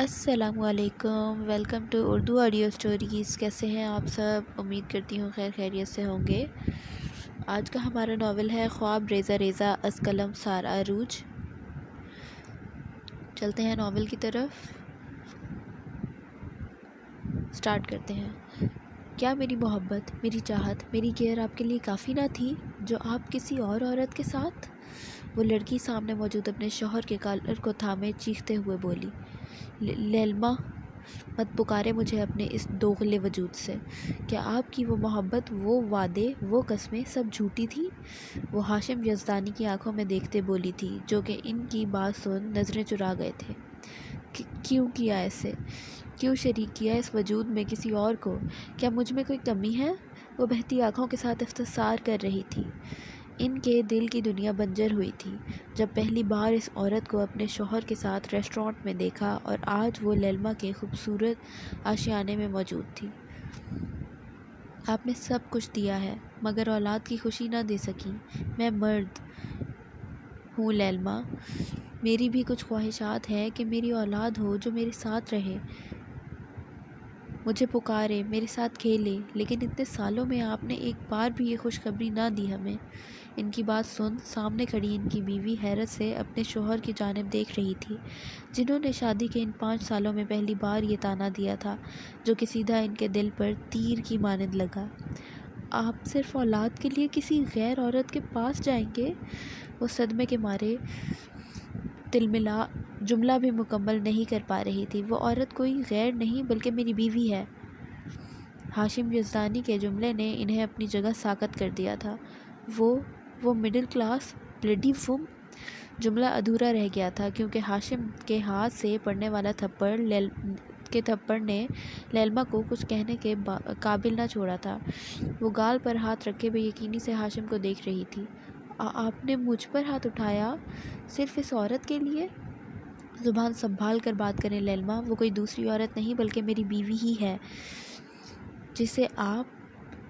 السلام علیکم، welcome to Urdu audio stories. کیسے ہیں آپ سب؟ امید کرتی ہوں خیر خیریت سے ہوں گے۔ آج کا ہمارا ناول ہے خواب ریزہ ریزہ از قلم سار عروج۔ چلتے ہیں ناول کی طرف، سٹارٹ کرتے ہیں۔ کیا میری محبت، میری چاہت، میری کیئر آپ کے لیے کافی نہ تھی جو آپ کسی اور عورت کے ساتھ؟ وہ لڑکی سامنے موجود اپنے شوہر کے کالر کو تھامے چیختے ہوئے بولی، لیلما، مت پکارے مجھے اپنے اس دوغلے وجود سے۔ کیا آپ کی وہ محبت، وہ وعدے، وہ قسمیں سب جھوٹی تھیں؟ وہ ہاشم یزدانی کی آنکھوں میں دیکھتے بولی تھی، جو کہ ان کی بات سن نظریں چرا گئے تھے۔ کیوں کیا ایسے؟ کیوں شریک کیا اس وجود میں کسی اور کو؟ کیا مجھ میں کوئی کمی ہے؟ وہ بہتی آنکھوں کے ساتھ استفسار کر رہی تھی۔ ان کے دل کی دنیا بنجر ہوئی تھی جب پہلی بار اس عورت کو اپنے شوہر کے ساتھ ریسٹورانٹ میں دیکھا، اور آج وہ لیلما کے خوبصورت آشیانے میں موجود تھی۔ آپ نے سب کچھ دیا ہے مگر اولاد کی خوشی نہ دے سکی۔ میں مرد ہوں لیلما، میری بھی کچھ خواہشات ہیں کہ میری اولاد ہو جو میرے ساتھ رہے، مجھے پکارے، میرے ساتھ کھیلے، لیکن اتنے سالوں میں آپ نے ایک بار بھی یہ خوشخبری نہ دی ہمیں۔ ان کی بات سن سامنے کھڑی ان کی بیوی حیرت سے اپنے شوہر کی جانب دیکھ رہی تھی، جنہوں نے شادی کے ان 5 سالوں میں پہلی بار یہ طعنہ دیا تھا، جو کہ سیدھا ان کے دل پر تیر کی مانند لگا۔ آپ صرف اولاد کے لیے کسی غیر عورت کے پاس جائیں گے؟ وہ صدمے کے مارے تلملا جملہ بھی مکمل نہیں کر پا رہی تھی۔ وہ عورت کوئی غیر نہیں بلکہ میری بیوی ہے۔ ہاشم یزدانی کے جملے نے انہیں اپنی جگہ ساکت کر دیا تھا۔ وہ مڈل کلاس بلڈی ووم۔ جملہ ادھورا رہ گیا تھا کیونکہ ہاشم کے ہاتھ سے پڑنے والا تھپڑ نے لیلما کو کچھ کہنے کے قابل نہ چھوڑا تھا۔ وہ گال پر ہاتھ رکھے بے یقینی سے ہاشم کو دیکھ رہی تھی۔ آپ نے مجھ پر ہاتھ اٹھایا صرف اس عورت کے لیے؟ زبان سنبھال کر بات کریں لیلما، وہ کوئی دوسری عورت نہیں بلکہ میری بیوی ہی ہے، جسے آپ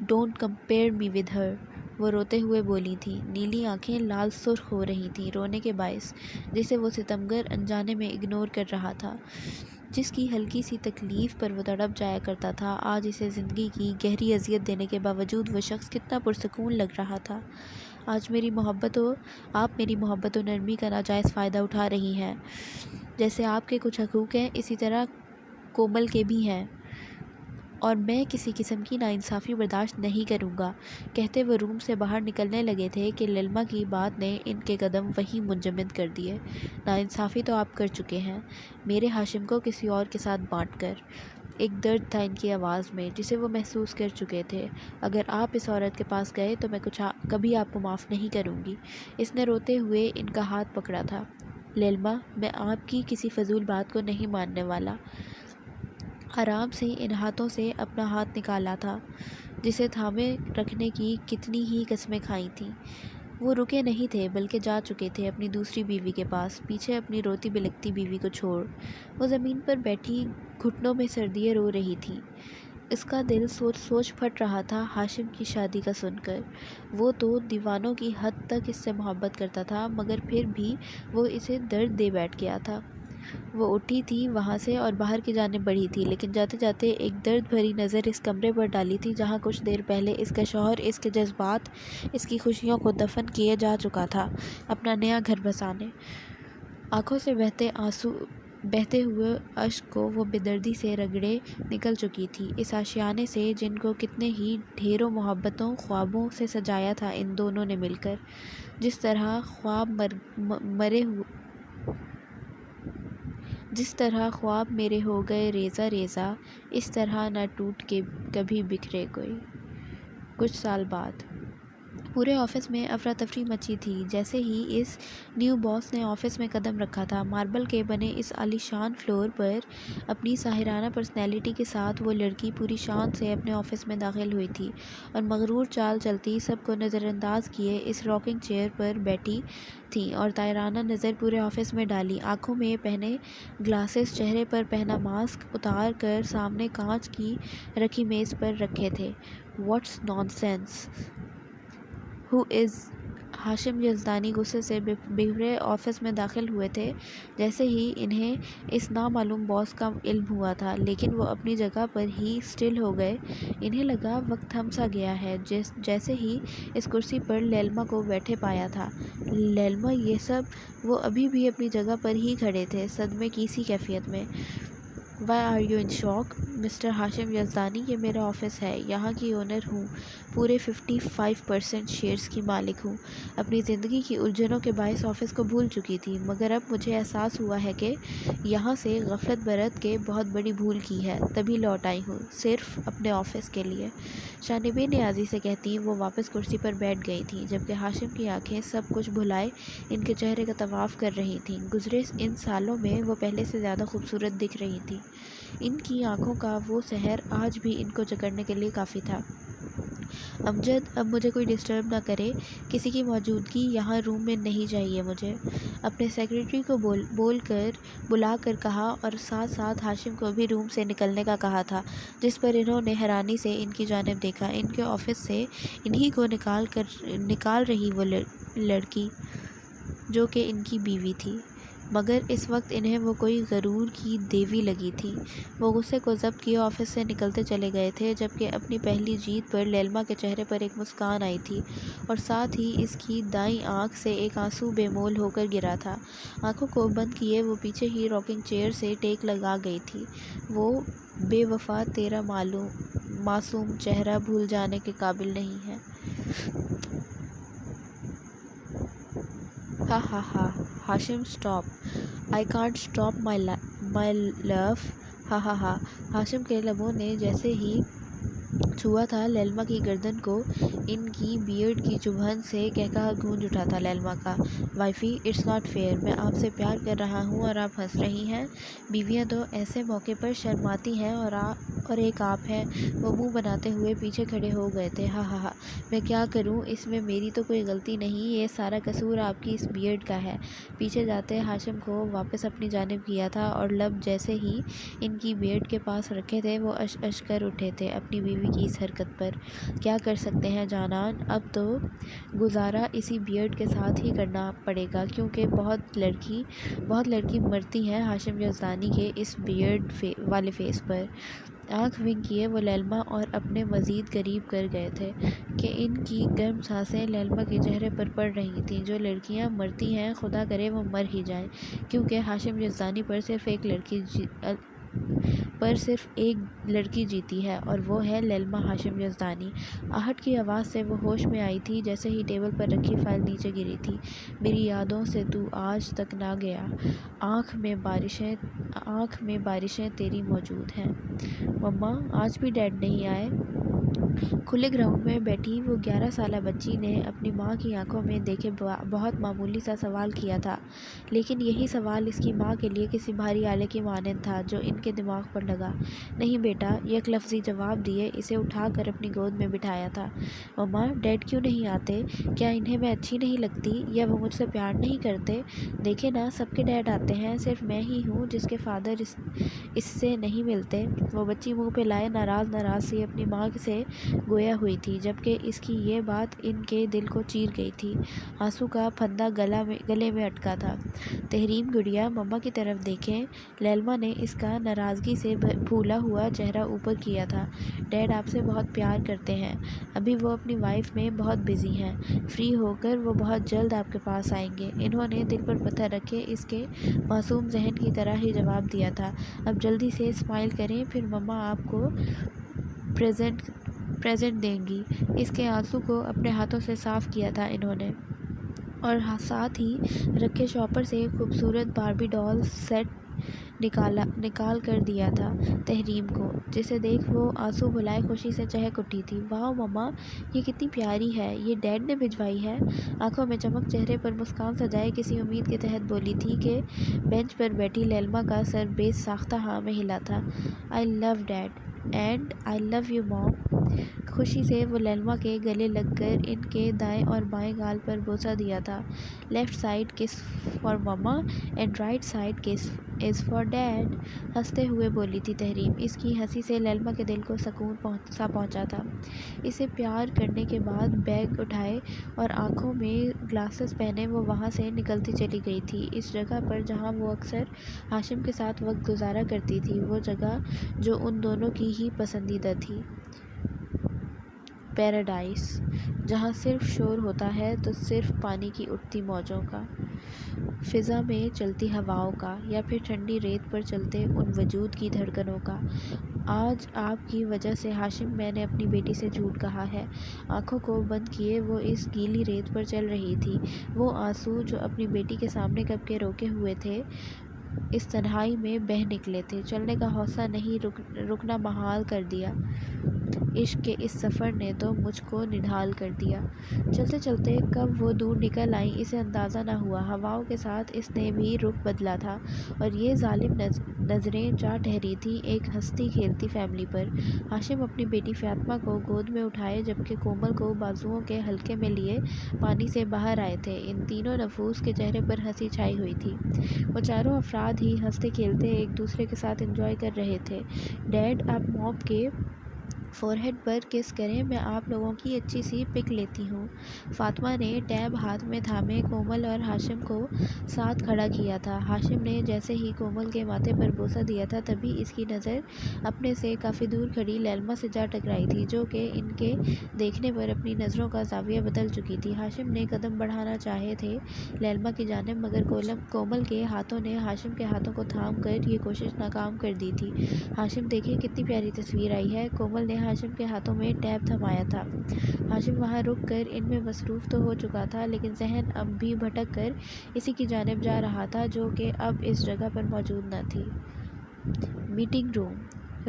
don't compare me with her. وہ روتے ہوئے بولی تھی، نیلی آنکھیں لال سرخ ہو رہی تھیں رونے کے باعث، جسے وہ ستمگر انجانے میں اگنور کر رہا تھا۔ جس کی ہلکی سی تکلیف پر وہ تڑپ جایا کرتا تھا، آج اسے زندگی کی گہری اذیت دینے کے باوجود وہ شخص کتنا پرسکون لگ رہا تھا۔ آپ میری محبت و نرمی کا ناجائز فائدہ اٹھا رہی ہیں۔ جیسے آپ کے کچھ حقوق ہیں، اسی طرح کومل کے بھی ہیں، اور میں کسی قسم کی ناانصافی برداشت نہیں کروں گا۔ کہتے وہ روم سے باہر نکلنے لگے تھے کہ لیلما کی بات نے ان کے قدم وہیں منجمد کر دیے۔ ناانصافی تو آپ کر چکے ہیں، میرے ہاشم کو کسی اور کے ساتھ بانٹ کر۔ ایک درد تھا ان کی آواز میں جسے وہ محسوس کر چکے تھے۔ اگر آپ اس عورت کے پاس گئے تو میں کبھی آپ کو معاف نہیں کروں گی۔ اس نے روتے ہوئے ان کا ہاتھ پکڑا تھا۔ لیلما، میں آپ کی کسی فضول بات کو نہیں ماننے والا۔ آرام سے ان ہاتھوں سے اپنا ہاتھ نکالا تھا جسے تھامے رکھنے کی کتنی ہی قسمیں کھائی تھیں۔ وہ رکے نہیں تھے بلکہ جا چکے تھے اپنی دوسری بیوی کے پاس، پیچھے اپنی روتی بلکتی بیوی کو چھوڑ۔ وہ زمین پر بیٹھی گھٹنوں میں سردیے رو رہی تھی۔ اس کا دل سوچ سوچ پھٹ رہا تھا ہاشم کی شادی کا سن کر۔ وہ تو دیوانوں کی حد تک اس سے محبت کرتا تھا، مگر پھر بھی وہ اسے درد دے بیٹھ گیا تھا۔ وہ اٹھی تھی وہاں سے اور باہر کی جانب بڑھی تھی، لیکن جاتے جاتے ایک درد بھری نظر اس کمرے پر ڈالی تھی جہاں کچھ دیر پہلے اس کا شوہر اس کے جذبات، اس کی خوشیوں کو دفن کیے جا چکا تھا اپنا نیا گھر بسانے۔ آنکھوں سے بہتے ہوئے اشک کو وہ بے دردی سے رگڑے نکل چکی تھی اس آشیانے سے جن کو کتنے ہی ڈھیروں محبتوں خوابوں سے سجایا تھا ان دونوں نے مل کر۔ جس طرح خواب میرے ہو گئے ریزہ ریزہ، اس طرح نہ ٹوٹ کے کبھی بکھرے کوئی۔ کچھ سال بعد پورے آفس میں افراتفری مچی تھی۔ جیسے ہی اس نیو باس نے آفس میں قدم رکھا تھا، ماربل کے بنے اس عالی شان فلور پر اپنی ساحرانہ پرسنالٹی کے ساتھ وہ لڑکی پوری شان سے اپنے آفس میں داخل ہوئی تھی اور مغرور چال چلتی، سب کو نظر انداز کیے اس راکنگ چیئر پر بیٹھی تھی اور طائرانہ نظر پورے آفس میں ڈالی۔ آنکھوں میں پہنے گلاسز، چہرے پر پہنا ماسک اتار کر سامنے کانچ کی رکھی میز پر رکھے تھے۔ What's nonsense! Who is Hashim Yazdani غصے سے بھرے آفس میں داخل ہوئے تھے جیسے ہی انہیں اس نامعلوم باس کا علم ہوا تھا، لیکن وہ اپنی جگہ پر ہی اسٹل ہو گئے۔ انہیں لگا وقت تھم سا گیا ہے۔ جیسے ہی اس کرسی پر لیلما کو بیٹھے پایا تھا، لیلما یہ سب، وہ ابھی بھی اپنی جگہ پر ہی کھڑے تھے، صدمے کی سی کیفیت میں۔ Why are you in shock mister Hashim Yazdani? یہ میرا آفس ہے، یہاں کی اونر ہوں، پورے 55% شیئرز کی مالک ہوں۔ اپنی زندگی کی الجھنوں کے باعث آفس کو بھول چکی تھی، مگر اب مجھے احساس ہوا ہے کہ یہاں سے غفلت برت کے بہت بڑی بھول کی ہے، تبھی لوٹ آئی ہوں، صرف اپنے آفس کے لیے۔ شان بے نیازی سے کہتی وہ واپس کرسی پر بیٹھ گئی تھیں، جبکہ ہاشم کی آنکھیں سب کچھ بھلائے ان کے چہرے کا طواف کر رہی تھیں۔ گزرے ان سالوں میں وہ پہلے سے زیادہ خوبصورت دکھ رہی تھیں۔ ان کی آنکھوں کا وہ سحر آج بھی ان کو جکڑنے کے لیے کافی تھا۔ امجد، اب مجھے کوئی ڈسٹرب نہ کرے، کسی کی موجودگی یہاں روم میں نہیں چاہیے مجھے، اپنے سیکرٹری کو بلا کر کہا، اور ساتھ ساتھ ہاشم کو بھی روم سے نکلنے کا کہا تھا، جس پر انہوں نے حیرانی سے ان کی جانب دیکھا۔ ان کے آفس سے انہی کو نکال رہی وہ لڑکی جو کہ ان کی بیوی تھی، مگر اس وقت انہیں وہ کوئی غرور کی دیوی لگی تھی۔ وہ غصے کو ضبط کیے آفس سے نکلتے چلے گئے تھے، جبکہ اپنی پہلی جیت پر لیلما کے چہرے پر ایک مسکان آئی تھی، اور ساتھ ہی اس کی دائیں آنکھ سے ایک آنسو بے مول ہو کر گرا تھا۔ آنکھوں کو بند کیے وہ پیچھے ہی راکنگ چیئر سے ٹیک لگا گئی تھی۔ وہ بے وفا تیرا معصوم چہرہ بھول جانے کے قابل نہیں ہے۔ ہا ہا ہا ہاشم stop, I can't stop my لو، ہا ہا ہا۔ ہاشم کے لبوں نے جیسے ہی چھوا تھا لیلما کی گردن کو، ان کی بیئرڈ کی چبھن سے قہقہا گونج اٹھا تھا لیلما کا۔ وائفی، اٹس ناٹ فیئر، میں آپ سے پیار کر رہا ہوں اور آپ ہنس رہی ہیں؟ بیویاں تو ایسے موقع پر شرماتی ہیں، اور ایک آپ ہیں۔ وہ منہ بناتے ہوئے پیچھے کھڑے ہو گئے تھے۔ ہا ہا ہا، میں کیا کروں، اس میں میری تو کوئی غلطی نہیں، یہ سارا قصور آپ کی اس بیئرڈ کا ہے۔ پیچھے جاتے ہاشم کو واپس اپنی جانب کیا تھا، اور لب جیسے ہی ان کی بیئرڈ کے پاس رکھے تھے وہ اش کر اٹھے تھے اپنی بیوی کی اس حرکت پر۔ کیا کر سکتے ہیں جانان، اب تو گزارا اسی بیئرڈ کے ساتھ ہی کرنا پڑے گا، کیونکہ بہت لڑکی مرتی ہیں ہاشم یزدانی کے اس بیئرڈ والے فیس پر۔ آنکھ ونک کیے وہ لیلما اور اپنے مزید قریب کر گئے تھے کہ ان کی گرم سانسیں لیلما کے چہرے پر پڑ رہی تھیں۔ جو لڑکیاں مرتی ہیں خدا کرے وہ مر ہی جائیں، کیونکہ ہاشم یزدانی پر صرف ایک لڑکی جیتی ہے، اور وہ ہے لیلما ہاشم یزدانی۔ آہٹ کی آواز سے وہ ہوش میں آئی تھی جیسے ہی ٹیبل پر رکھی فائل نیچے گری تھی۔ میری یادوں سے تو آج تک نہ گیا، آنکھ میں بارشیں تیری موجود ہیں۔ مما، آج بھی ڈیڈ نہیں آئے؟ کھلے گراؤنڈ میں بیٹھی وہ 11 سالہ بچی نے اپنی ماں کی آنکھوں میں دیکھے بہت معمولی سا سوال کیا تھا، لیکن یہی سوال اس کی ماں کے لیے کسی بھاری آلے کی مانند تھا جو ان کے دماغ پر لگا۔ نہیں بیٹا، یک لفظی جواب دیے اسے اٹھا کر اپنی گود میں بٹھایا تھا۔ مما، ڈیڈ کیوں نہیں آتے؟ کیا انہیں میں اچھی نہیں لگتی، یا وہ مجھ سے پیار نہیں کرتے؟ دیکھے نا، سب کے ڈیڈ آتے ہیں، صرف میں ہی ہوں جس کے فادر اس سے نہیں ملتے۔ وہ بچی منہ پہ لائے ناراض سی اپنی ماں سے گویا ہوئی تھی، جبکہ اس کی یہ بات ان کے دل کو چیر گئی تھی۔ آنسو کا پھندا گلے میں اٹکا تھا۔ تحریم گڑیا، مما کی طرف دیکھیں۔ لیلما نے اس کا ناراضگی سے پھولا ہوا چہرہ اوپر کیا تھا۔ ڈیڈ آپ سے بہت پیار کرتے ہیں، ابھی وہ اپنی وائف میں بہت بزی ہیں، فری ہو کر وہ بہت جلد آپ کے پاس آئیں گے۔ انہوں نے دل پر پتھر رکھے اس کے معصوم ذہن کی طرح ہی جواب دیا تھا۔ اب جلدی سے اسمائل کریں، پھر مما آپ کو پریزنٹ دیں گی۔ اس کے آنسو کو اپنے ہاتھوں سے صاف کیا تھا انہوں نے، اور ساتھ ہی رکھے شاپر سے ایک خوبصورت باربی ڈال سیٹ نکال کر دیا تھا تحریم کو، جسے دیکھ وہ آنسو بھلائے خوشی سے چہک اٹھی تھی۔ واو مما، یہ کتنی پیاری ہے، یہ ڈیڈ نے بھجوائی ہے؟ آنکھوں میں چمک، چہرے پر مسکان سجائے کسی امید کے تحت بولی تھی کہ بینچ پر بیٹھی لیلما کا سر بے ساختہ ہاں میں ہلا تھا۔ I love dad and I love you mom. خوشی سے وہ لیلما کے گلے لگ کر ان کے دائیں اور بائیں گال پر بوسہ دیا تھا۔ لیفٹ سائڈ کس for mama and right side کس از فار ڈیڈ، ہنستے ہوئے بولی تھی تحریم۔ اس کی ہنسی سے لیلما کے دل کو سکون سا پہنچا تھا۔ اسے پیار کرنے کے بعد بیگ اٹھائے اور آنکھوں میں گلاسز پہنے وہ وہاں سے نکلتی چلی گئی تھی، اس جگہ پر جہاں وہ اکثر ہاشم کے ساتھ وقت گزارا کرتی تھی، وہ جگہ جو ان دونوں کی ہی پسندیدہ تھی۔ پیراڈائز، جہاں صرف شور ہوتا ہے تو صرف پانی کی اٹھتی موجوں کا، فضا میں چلتی ہواؤں کا، یا پھر ٹھنڈی ریت پر چلتے ان وجود کی دھڑکنوں کا۔ آج آپ کی وجہ سے ہاشم میں نے اپنی بیٹی سے جھوٹ کہا ہے۔ آنکھوں کو بند کیے وہ اس گیلی ریت پر چل رہی تھی۔ وہ آنسو جو اپنی بیٹی کے سامنے کب کے روکے ہوئے تھے اس تنہائی میں بہہ نکلے تھے۔ چلنے کا حوصلہ نہیں، رکنا محال کر دیا۔ عشق کے اس سفر نے تو مجھ کو نڈھال کر دیا۔ چلتے چلتے کب وہ دور نکل آئیں اسے اندازہ نہ ہوا۔ ہواؤں کے ساتھ اس نے بھی رخ بدلا تھا اور یہ ظالم نظریں جا ٹھہری تھیں ایک ہنستی کھیلتی فیملی پر۔ ہاشم اپنی بیٹی فاطمہ کو گود میں اٹھائے جبکہ کومل کو بازوؤں کے حلقے میں لیے پانی سے باہر آئے تھے۔ ان تینوں نفوس کے چہرے پر ہنسی چھائی ہوئی تھی۔ وہ چاروں افراد ہی ہنستے کھیلتے ایک دوسرے کے ساتھ انجوائے کر رہے تھے۔ ڈیڈ آپ موم کے فورہیڈ پر کس کریں، میں آپ لوگوں کی اچھی سی پک لیتی ہوں۔ فاطمہ نے ٹیب ہاتھ میں تھامے کومل اور ہاشم کو ساتھ کھڑا کیا تھا۔ ہاشم نے جیسے ہی کومل کے ماتھے پر بوسہ دیا تھا تبھی اس کی نظر اپنے سے کافی دور کھڑی لیلما سے جا ٹکرائی تھی جو کہ ان کے دیکھنے پر اپنی نظروں کا زاویہ بدل چکی تھی۔ ہاشم نے قدم بڑھانا چاہے تھے لیلما کی جانب مگر کومل کے ہاتھوں نے ہاشم کے ہاتھوں کو تھام کر یہ کوشش ناکام کر دی تھی۔ ہاشم دیکھیں کتنی پیاری تصویر آئی ہے۔ کومل نے ہاشم کے ہاتھوں میں ٹیب تھمایا تھا۔ ہاشم وہاں رک کر ان میں مصروف تو ہو چکا تھا لیکن ذہن اب بھی بھٹک کر اسی کی جانب جا رہا تھا جو کہ اب اس جگہ پر موجود نہ تھی۔ میٹنگ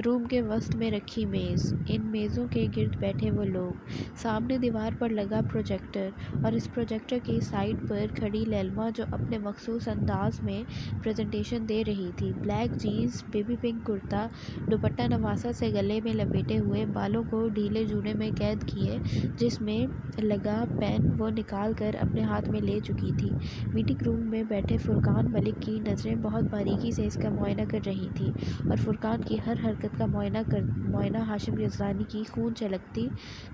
روم کے وسط میں رکھی میز، ان میزوں کے گرد بیٹھے وہ لوگ، سامنے دیوار پر لگا پروجیکٹر اور اس پروجیکٹر کی سائٹ پر کھڑی لیلما جو اپنے مخصوص انداز میں پریزنٹیشن دے رہی تھی۔ بلیک جینز، بیبی پنک کرتا، دوپٹہ نواسہ سے گلے میں لپیٹے ہوئے، بالوں کو ڈھیلے جوڑے میں قید کیے، جس میں لگا پین وہ نکال کر اپنے ہاتھ میں لے چکی تھی۔ میٹنگ روم میں بیٹھے فرقان ملک کی نظریں بہت باریکی سے اس کا معائنہ کر رہی تھیں اور فرقان کی ہر حرکت کا معائنہ ہاشم یزدانی کی خون چھلکتی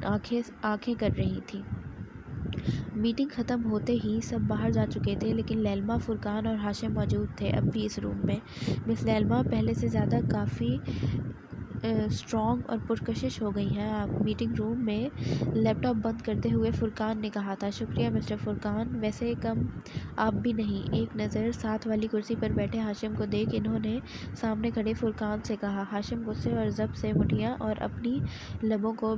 آنکھیں کر رہی تھیں۔ میٹنگ ختم ہوتے ہی سب باہر جا چکے تھے لیکن لیلما، فرقان اور ہاشم موجود تھے اب بھی اس روم میں۔ مس لیلما پہلے سے زیادہ کافی اسٹرانگ اور پرکشش ہو گئی ہیں آپ، میٹنگ روم میں لیپ ٹاپ بند کرتے ہوئے فرقان نے کہا تھا۔ شکریہ مسٹر فرقان، ویسے کم آپ بھی نہیں۔ ایک نظر ساتھ والی کرسی پر بیٹھے ہاشم کو دیکھ انہوں نے سامنے کھڑے فرقان سے کہا۔ ہاشم غصے اور ضبط سے مٹھیاں اور اپنے لبوں کو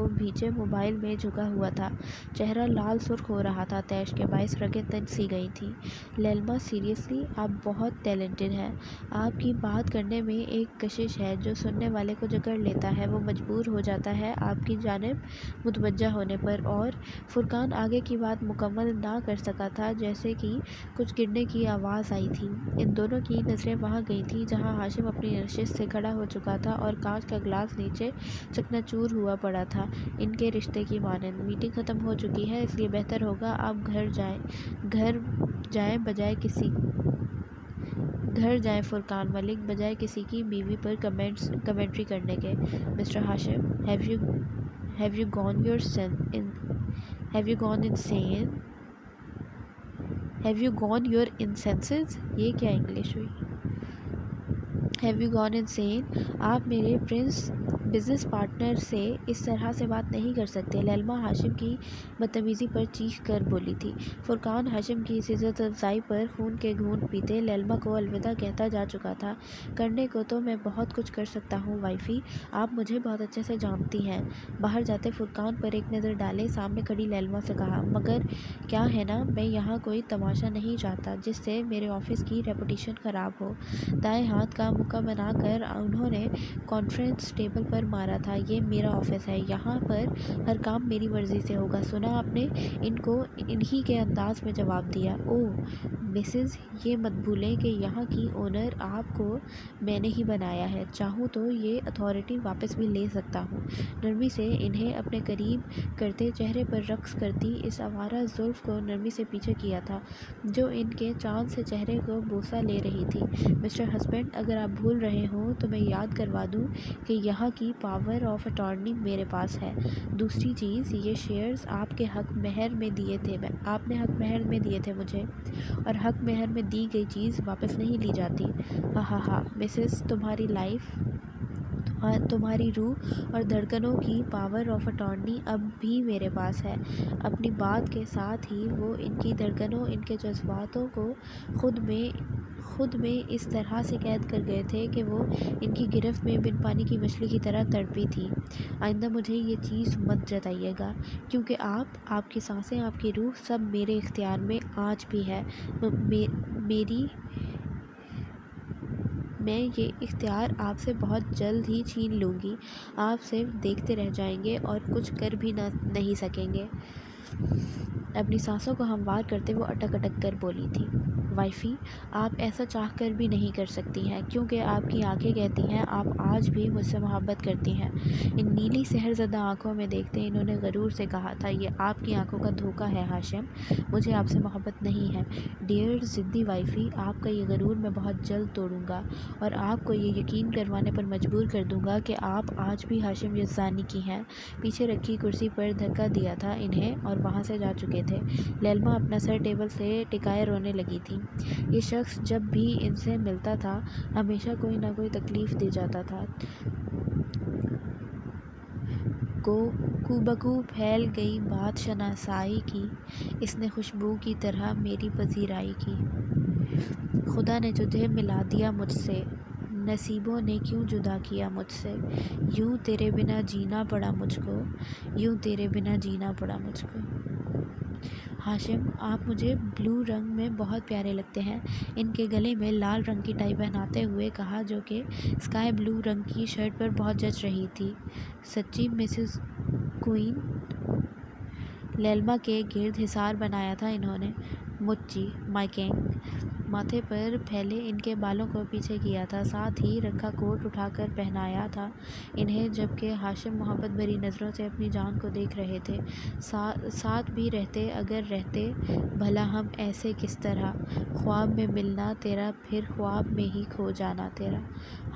بھینچے موبائل میں جھکا ہوا تھا، چہرہ لال سرخ ہو رہا تھا، طیش کے باعث رگیں تنج سی گئی تھیں۔ لیلما سیریسلی آپ بہت ٹیلنٹڈ ہیں، آپ کی بات کرنے میں ایک کشش ہے جو سننے والے کو جکڑ لیتا ہے، وہ مجبور ہو جاتا ہے آپ کی جانب متوجہ ہونے پر۔ اور فرقان آگے کی بات مکمل نہ کر سکا تھا جیسے کہ کچھ گرنے کی آواز آئی تھی۔ ان دونوں کی نظریں وہاں گئی تھیں جہاں ہاشم اپنی نشست سے کھڑا ہو چکا تھا اور کانچ کا گلاس نیچے چکنا چور ہوا پڑا تھا ان کے رشتے کی مانند۔ میٹنگ ختم ہو چکی ہے اس لیے بہتر ہوگا آپ گھر جائیں فرقان ملک بجائے کسی کی بیوی پر کمنٹری کرنے کے۔ Mister Hashim, have you gone your in senses? یہ کیا انگلش ہوئی؟ Have you gone insane? آپ میرے بزنس پارٹنر سے اس طرح سے بات نہیں کر سکتے، لیلما ہاشم کی بدتمیزی پر چیخ کر بولی تھی۔ فرقان ہاشم کی اس عزت افزائی پر خون کے گھونٹ پیتے لیلما کو الوداع کہتا جا چکا تھا۔ کرنے کو تو میں بہت کچھ کر سکتا ہوں وائفی، آپ مجھے بہت اچھے سے جانتی ہیں۔ باہر جاتے فرقان پر ایک نظر ڈالے سامنے کھڑی لیلما سے کہا، مگر کیا ہے نا، میں یہاں کوئی تماشا نہیں چاہتا جس سے میرے آفس کی ریپوٹیشن خراب ہو۔ دائیں ہاتھ کا مکہ بنا کر انہوں نے کانفرنس ٹیبل پر پر مارا تھا۔ یہ میرا آفس ہے، یہاں پر ہر کام میری مرضی سے ہوگا۔ سنا آپ نے؟ ان کو انہی کے انداز میں جواب دیا۔ اوہ مسز، یہ مت بھولیں کہ یہاں کی اونر آپ کو میں نے ہی بنایا ہے۔ چاہوں تو یہ اتھارٹی واپس بھی لے سکتا ہوں۔ نرمی سے انہیں اپنے قریب کرتے چہرے پر رقص کرتی اس آوارہ زلف کو نرمی سے پیچھے کیا تھا جو ان کے چاند سے چہرے کو بوسہ لے رہی تھی۔ مسٹر ہسبینڈ، اگر آپ بھول رہے ہوں تو میں یاد کروا دوں کہ یہاں کی پاور آف اٹارنی میرے پاس ہے۔ دوسری چیز، یہ شیئرز آپ کے حق مہر میں دیے تھے، آپ نے حق مہر میں دیے تھے مجھے، اور حق مہر میں دی گئی چیز واپس نہیں لی جاتی۔ ہا ہا ہا مسز، تمہاری لائف، تمہاری روح اور دھڑکنوں کی پاور آف اٹارنی اب بھی میرے پاس ہے۔ اپنی بات کے ساتھ ہی وہ ان کی دھڑکنوں، ان کے جذباتوں کو خود میں اس طرح سے قید کر گئے تھے کہ وہ ان کی گرفت میں بن پانی کی مچھلی کی طرح تڑپی تھی۔ آئندہ مجھے یہ چیز مت جتائیے گا، کیونکہ آپ کی سانسیں، آپ کی روح سب میرے اختیار میں آج بھی ہے۔ میں یہ اختیار آپ سے بہت جلد ہی چھین لوں گی۔ آپ صرف دیکھتے رہ جائیں گے اور کچھ کر بھی نہیں سکیں گے۔ اپنی سانسوں کو ہموار کرتے وہ اٹک اٹک کر بولی تھی۔ وائفی، آپ ایسا چاہ کر بھی نہیں کر سکتی ہیں، کیونکہ آپ کی آنکھیں کہتی ہیں آپ آج بھی مجھ سے محبت کرتی ہیں۔ ان نیلی سحر زدہ آنکھوں میں دیکھتے انہوں نے غرور سے کہا تھا، یہ آپ کی آنکھوں کا دھوکہ ہے ہاشم، مجھے آپ سے محبت نہیں ہے۔ ڈیئر ضدی وائفی، آپ کا یہ غرور میں بہت جلد توڑوں گا اور آپ کو یہ یقین کروانے پر مجبور کر دوں گا کہ آپ آج بھی ہاشم یزدانی کی ہیں۔ پیچھے رکھی کرسی پر دھکا دیا تھا انہیں اور وہاں سے جا چکے تھے۔ لیلما اپنا سر ٹیبل سے ٹکائے رونے لگی تھی۔ یہ شخص جب بھی ان سے ملتا تھا ہمیشہ کوئی نہ کوئی تکلیف دے جاتا تھا۔ کو بکو پھیل گئی بات شناسائی کی، اس نے خوشبو کی طرح میری پذیرائی کی۔ خدا نے تجھے ملا دیا مجھ سے، نصیبوں نے کیوں جدا کیا مجھ سے، یوں تیرے بنا جینا پڑا مجھ کو، یوں تیرے بنا جینا پڑا مجھ کو۔ ہاشم، آپ مجھے بلو رنگ میں بہت پیارے لگتے ہیں، ان کے گلے میں لال رنگ کی ٹائی پہناتے ہوئے کہا جو کہ اسکائی بلو رنگ کی شرٹ پر بہت جچ رہی تھی۔ سچی مسز کوئن؟ لیلما کے گرد حصار بنایا تھا انہوں نے۔ مچی مائی کنگ۔ ماتھے پر پھیلے ان کے بالوں کو پیچھے کیا تھا، ساتھ ہی رکھا کوٹ اٹھا کر پہنایا تھا انہیں، جبکہ ہاشم محبت بھری نظروں سے اپنی جان کو دیکھ رہے تھے۔ ساتھ بھی رہتے اگر رہتے، بھلا ہم ایسے کس طرح، خواب میں ملنا تیرا پھر خواب میں ہی کھو جانا تیرا۔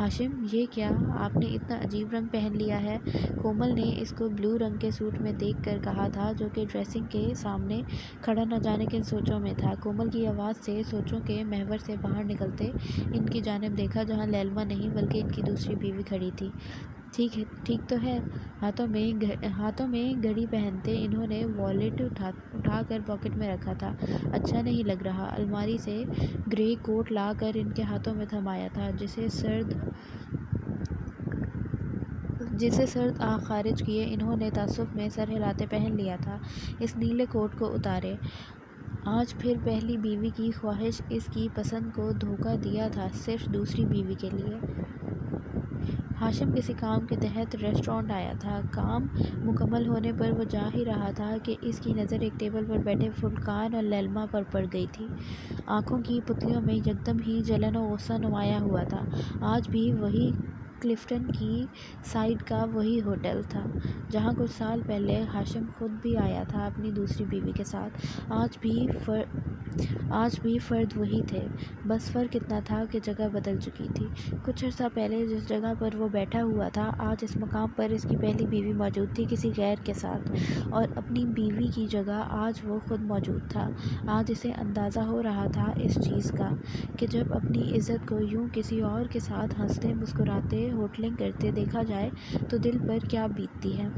ہاشم، یہ کیا، آپ نے اتنا عجیب رنگ پہن لیا ہے؟ کومل نے اس کو بلو رنگ کے سوٹ میں دیکھ کر کہا تھا جو کہ ڈریسنگ کے سامنے کھڑا نہ جانے کن سوچوں میں تھا۔ کومل کی آواز سے سوچوں کے محور سے باہر نکلتے ان کی جانب دیکھا جہاں لیلما نہیں بلکہ ان کی دوسری بیوی کھڑی تھی۔ ٹھیک تو ہے۔ ہاتھوں میں گھڑی پہنتے انہوں نے والیٹ اٹھا کر پاکٹ میں رکھا تھا۔ اچھا نہیں لگ رہا۔ الماری سے گرے کوٹ لا کر ان کے ہاتھوں میں تھمایا تھا جسے سرد آنکھ خارج کیے انہوں نے تاسف میں سر ہلاتے پہن لیا تھا۔ اس نیلے کوٹ کو اتارے۔ آج پھر پہلی بیوی کی خواہش اس کی پسند کو دھوکہ دیا تھا، صرف دوسری بیوی کے لیے۔ ہاشم کسی کام کے تحت ریسٹورانٹ آیا تھا۔ کام مکمل ہونے پر وہ جا ہی رہا تھا کہ اس کی نظر ایک ٹیبل پر بیٹھے فurقان اور لیلما پر پڑ گئی تھی۔ آنکھوں کی پتلیوں میں یکدم ہی جلن و غصہ نمایاں ہوا تھا۔ آج بھی وہی کلفٹن کی سائڈ کا وہی ہوٹل تھا جہاں کچھ سال پہلے ہاشم خود بھی آیا تھا اپنی دوسری بیوی کے ساتھ۔ آج بھی فرد وہی تھے، بس فرق اتنا تھا کہ جگہ بدل چکی تھی۔ کچھ عرصہ پہلے جس جگہ پر وہ بیٹھا ہوا تھا آج اس مقام پر اس کی پہلی بیوی موجود تھی کسی غیر کے ساتھ، اور اپنی بیوی کی جگہ آج وہ خود موجود تھا۔ آج اسے اندازہ ہو رہا تھا اس چیز کا کہ جب اپنی عزت کو یوں کسی اور کے ساتھ ہنستے مسکراتے ہوٹلنگ کرتے دیکھا جائے تو دل پر کیا بیتتی ہے۔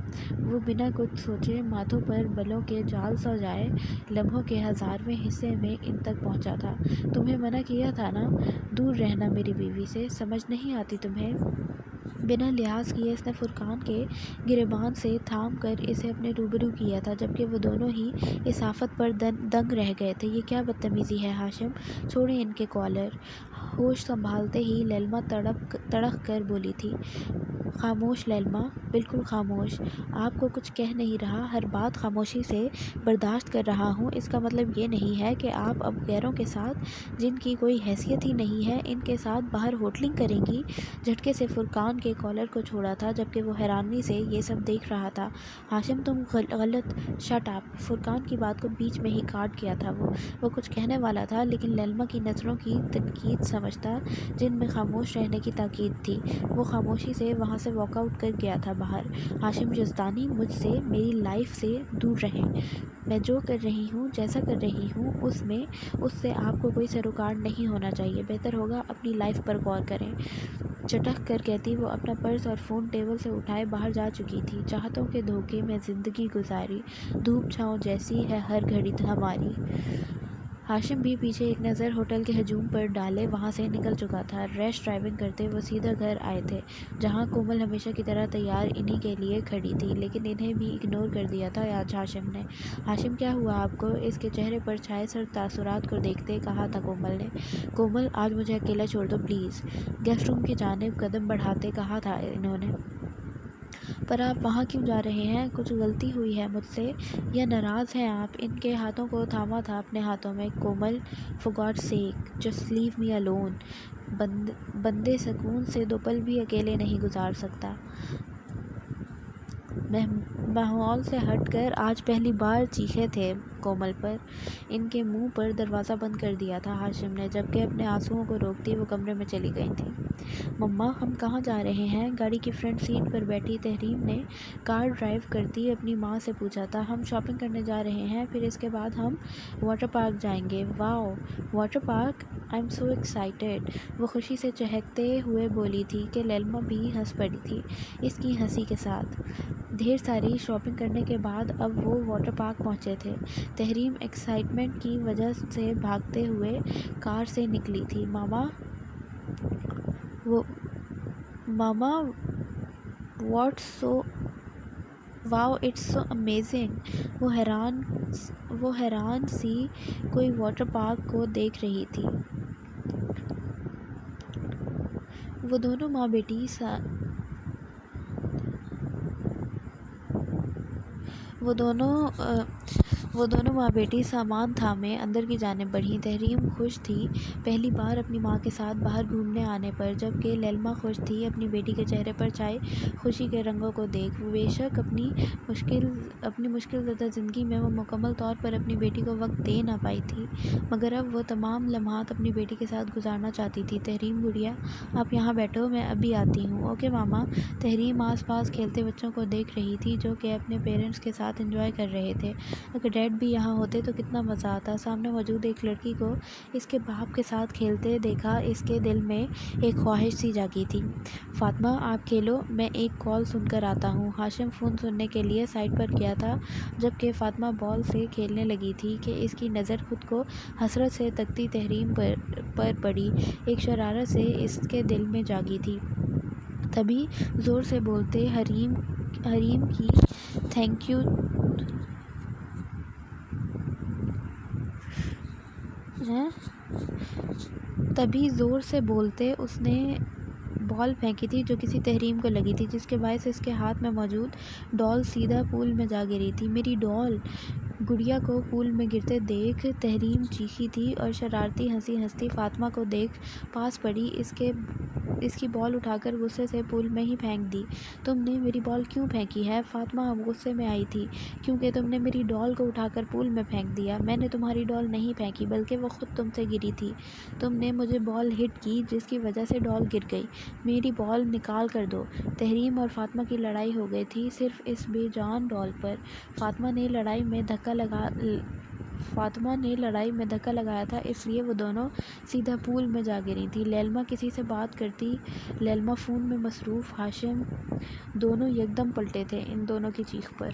وہ بنا کچھ سوچے ماتھوں پر بلوں کے جال سجائے لمحوں کے 1000ویں حصے میں ان تک پہنچا تھا۔ تمہیں منع کیا تھا نا، دور رہنا میری بیوی سے، سمجھ نہیں آتی تمہیں؟ بنا لحاظ کیے اس نے فرقان کے گریبان سے تھام کر اسے اپنے روبرو کیا تھا، جبکہ وہ دونوں ہی اس آفت پر دنگ رہ گئے تھے۔ یہ کیا بدتمیزی ہے ہاشم، چھوڑیں ان کے کالر۔ ہوش سنبھالتے ہی لیلما تڑپ کر بولی تھی، خاموش لیلما، بالکل خاموش۔ آپ کو کچھ کہہ نہیں رہا، ہر بات خاموشی سے برداشت کر رہا ہوں۔ اس کا مطلب یہ نہیں ہے کہ آپ اب غیروں کے ساتھ، جن کی کوئی حیثیت ہی نہیں ہے، ان کے ساتھ باہر ہوٹلنگ کریں گی؟ جھٹکے سے فرقان کے کالر کو چھوڑا تھا، جبکہ وہ حیرانی سے یہ سب دیکھ رہا تھا۔ ہاشم تم غلط، شٹ اپ! فرقان کی بات کو بیچ میں ہی کاٹ کیا تھا وہ کچھ کہنے والا تھا، لیکن لیلما کی نظروں کی تنقید سمجھتا، جن میں خاموش رہنے کی تاکید تھی۔ وہ خاموشی سے وہاں سے واک آؤٹ کر گیا تھا باہر۔ ہاشم یزدانی، مجھ سے، میری لائف سے دور رہیں۔ میں جو کر رہی ہوں، جیسا کر رہی ہوں، اس سے آپ کو کوئی سروکار نہیں ہونا چاہیے۔ بہتر ہوگا اپنی لائف پر غور کریں۔ چٹخ کر کہتی وہ اپنا پرس اور فون ٹیبل سے اٹھائے باہر جا چکی تھی۔ چاہتوں کے دھوکے میں زندگی گزاری، دھوپ چھاؤں جیسی ہے ہر گھڑی ہماری۔ ہاشم بھی پیچھے ایک نظر ہوٹل کے ہجوم پر ڈالے وہاں سے نکل چکا تھا۔ ریش ڈرائیونگ کرتے وہ سیدھا گھر آئے تھے، جہاں کومل ہمیشہ کی طرح تیار انہی کے لیے کھڑی تھی، لیکن انہیں بھی اگنور کر دیا تھا آج ہاشم نے۔ ہاشم کیا ہوا آپ کو؟ اس کے چہرے پر چھائے سرد تاثرات کو دیکھتے کہا تھا کومل نے۔ کومل، آج مجھے اکیلا چھوڑ دو پلیز، گیسٹ روم کی جانب قدم بڑھاتے کہا تھا انہوں نے۔ پر آپ وہاں کیوں جا رہے ہیں؟ کچھ غلطی ہوئی ہے مجھ سے یا ناراض ہیں آپ؟ ان کے ہاتھوں کو تھاما تھا اپنے ہاتھوں میں۔ Komal, for God sake just leave me alone. بندے سکون سے 2 پل بھی اکیلے نہیں گزار سکتا۔ ماحول سے ہٹ کر آج پہلی بار چیخے تھے کومل پر۔ ان کے منہ پر دروازہ بند کر دیا تھا ہاشم نے، جبکہ اپنے آنسوؤں کو روکتی وہ کمرے میں چلی گئی تھی۔ مما، ہم کہاں جا رہے ہیں؟ گاڑی کی فرنٹ سیٹ پر بیٹھی تحریم نے کار ڈرائیو کرتی اپنی ماں سے پوچھا تھا۔ ہم شاپنگ کرنے جا رہے ہیں، پھر اس کے بعد ہم واٹر پارک جائیں گے۔ Wow, water park! I am so excited! وہ خوشی سے چہکتے ہوئے بولی تھی کہ لیلما بھی ہنس پڑی تھی اس کی ہنسی کے ساتھ۔ ڈھیر ساری شاپنگ کرنے کے بعد اب وہ واٹر پارک پہنچے تھے۔ تحریم ایکسائٹمنٹ کی وجہ سے بھاگتے ہوئے کار سے نکلی تھی۔ ماما، واؤ، اٹس سو امیزنگ! وہ حیران سی کوئی واٹر پارک کو دیکھ رہی تھی۔ وہ دونوں ماں بیٹی سامان تھامے اندر کی جانب بڑھیں۔ تحریم خوش تھی پہلی بار اپنی ماں کے ساتھ باہر گھومنے آنے پر، جبکہ لیلما خوش تھی اپنی بیٹی کے چہرے پر چھائے خوشی کے رنگوں کو دیکھ۔ بے شک اپنی مشکل زدہ زندگی میں وہ مکمل طور پر اپنی بیٹی کو وقت دے نہ پائی تھی، مگر اب وہ تمام لمحات اپنی بیٹی کے ساتھ گزارنا چاہتی تھی۔ تحریم گڑیا، آپ یہاں بیٹھو، میں ابھی آتی ہوں۔ اوکے ماما۔ تحریم آس پاس کھیلتے بچوں کو دیکھ رہی تھی جو کہ اپنے پیرنٹس کے ساتھ انجوائے کر رہے تھے۔ اگر ڈیڈ بھی یہاں ہوتے تو کتنا مزہ آتا۔ سامنے موجود ایک لڑکی کو اس کے باپ کے ساتھ کھیلتے دیکھا اس کے دل میں ایک خواہش سی جاگی تھی۔ فاطمہ، آپ کھیلو، میں ایک کال سن کر آتا ہوں۔ ہاشم فون سننے کے لیے سائٹ پر گیا تھا، جبکہ فاطمہ بال سے کھیلنے لگی تھی کہ اس کی نظر خود کو حسرت سے تکتی تحریم پر پڑی۔ ایک شرارت سے اس کے دل میں جاگی تھی۔ تبھی زور سے بولتے حریم کی تھینک یو تبھی زور سے بولتے اس نے بال پھینکی تھی جو کسی تحریم کو لگی تھی، جس کے باعث اس کے ہاتھ میں موجود ڈال سیدھا پول میں جا گری تھی۔ میری ڈال! گڑیا کو پول میں گرتے دیکھ تحریم چیخی تھی اور شرارتی ہنسی ہنستی فاطمہ کو دیکھ پاس پڑی اس کی بال اٹھا کر غصے سے پول میں ہی پھینک دی۔ تم نے میری بال کیوں پھینکی ہے؟ فاطمہ اب غصے میں آئی تھی۔ کیونکہ تم نے میری ڈال کو اٹھا کر پول میں پھینک دیا۔ میں نے تمہاری ڈال نہیں پھینکی، بلکہ وہ خود تم سے گری تھی۔ تم نے مجھے بال ہٹ کی جس کی وجہ سے ڈال گر گئی۔ میری بال نکال کر دو۔ تحریم اور فاطمہ کی لڑائی ہو گئی تھی صرف اس بے جان ڈال پر۔ فاطمہ نے لڑائی میں دھکا لگایا تھا، اس لیے وہ دونوں سیدھا پول میں جا گری تھیں۔ لیلما کسی سے بات کرتی، لیلما فون میں مصروف، ہاشم، دونوں یکدم پلٹے تھے ان دونوں کی چیخ پر۔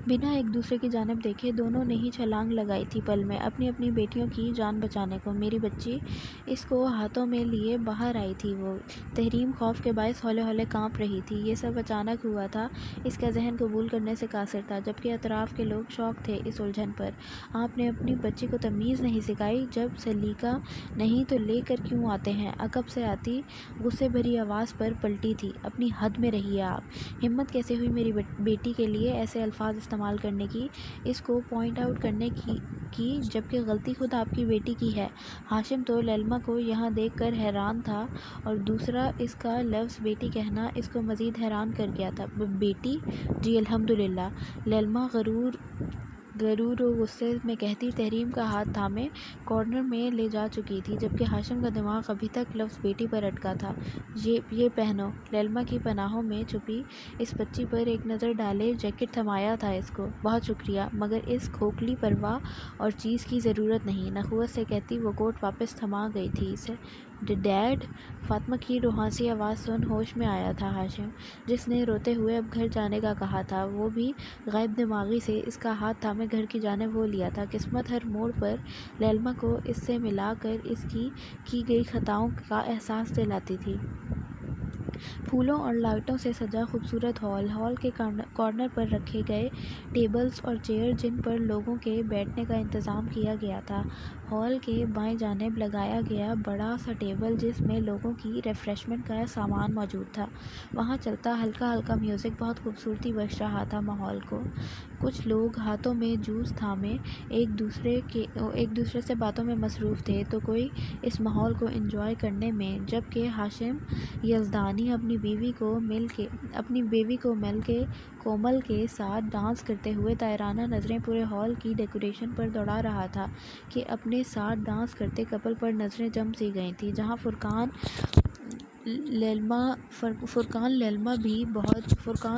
بنا ایک دوسرے کی جانب دیکھے دونوں نے ہی چھلانگ لگائی تھی پل میں اپنی اپنی بیٹیوں کی جان بچانے کو۔ میری بچی اس کو ہاتھوں میں لیے باہر آئی تھی۔ وہ تحریم خوف کے باعث ہولے ہولے کانپ رہی تھی۔ یہ سب اچانک ہوا تھا، اس کا ذہن قبول کرنے سے قاصر تھا، جبکہ اطراف کے لوگ شوق تھے اس الجھن پر۔ آپ نے اپنی بچی کو تمیز نہیں سکھائی؟ جب سلیقہ نہیں تو لے کر کیوں آتے ہیں؟ عقب سے آتی غصے بھری آواز پر پلٹی تھی۔ اپنی حد میں رہیے آپ۔ ہمت کیسے ہوئی میری بیٹی کے لیے ایسے الفاظ استعمال کرنے کی، اس کو پوائنٹ آؤٹ کرنے کی جبکہ غلطی خود آپ کی بیٹی کی ہے۔ ہاشم تو لیلما کو یہاں دیکھ کر حیران تھا، اور دوسرا اس کا لفظ بیٹی کہنا اس کو مزید حیران کر گیا تھا۔ بیٹی؟ جی الحمدللہ، لیلما غرور و غصے میں کہتی تحریم کا ہاتھ تھامے کارنر میں لے جا چکی تھی، جبکہ ہاشم کا دماغ ابھی تک لفظ بیٹی پر اٹکا تھا۔ یہ پہنو۔ لیلما کی پناہوں میں چھپی اس بچی پر ایک نظر ڈالے جیکٹ تھمایا تھا اس کو۔ بہت شکریہ، مگر اس کھوکھلی پرواہ اور چیز کی ضرورت نہیں، نخوت سے کہتی وہ کوٹ واپس تھما گئی تھی اسے۔ ڈیڈ؟ فاطمہ کی روحانسی آواز سن ہوش میں آیا تھا ہاشم، جس نے روتے ہوئے اب گھر جانے کا کہا تھا۔ وہ بھی غائب دماغی سے اس کا ہاتھ تھامے گھر کی جانب ہو لیا تھا۔ قسمت ہر موڑ پر لیلما کو اس سے ملا کر اس کی گئی خطاؤں کا احساس دلاتی تھی۔ پھولوں اور لائٹوں سے سجا خوبصورت ہال کے کارنر پر رکھے گئے ٹیبلز اور چیئر جن پر لوگوں کے بیٹھنے کا انتظام کیا گیا تھا۔ ہال کے بائیں جانب لگایا گیا بڑا سا ٹیبل جس میں لوگوں کی ریفریشمنٹ کا سامان موجود تھا، وہاں چلتا ہلکا ہلکا میوزک بہت خوبصورتی بخش رہا تھا ماحول کو۔ کچھ لوگ ہاتھوں میں جوس تھامے ایک دوسرے سے باتوں میں مصروف تھے تو کوئی اس ماحول کو انجوائے کرنے میں، جبکہ ہاشم یزدانی اپنی بیوی کومل کے ساتھ ڈانس کرتے ہوئے طائرانہ نظریں پورے ہال کی ڈیکوریشن پر دوڑا رہا تھا کہ اپنے ساتھ ڈانس کرتے کپل پر نظریں جم سی گئی تھیں، جہاں فرقان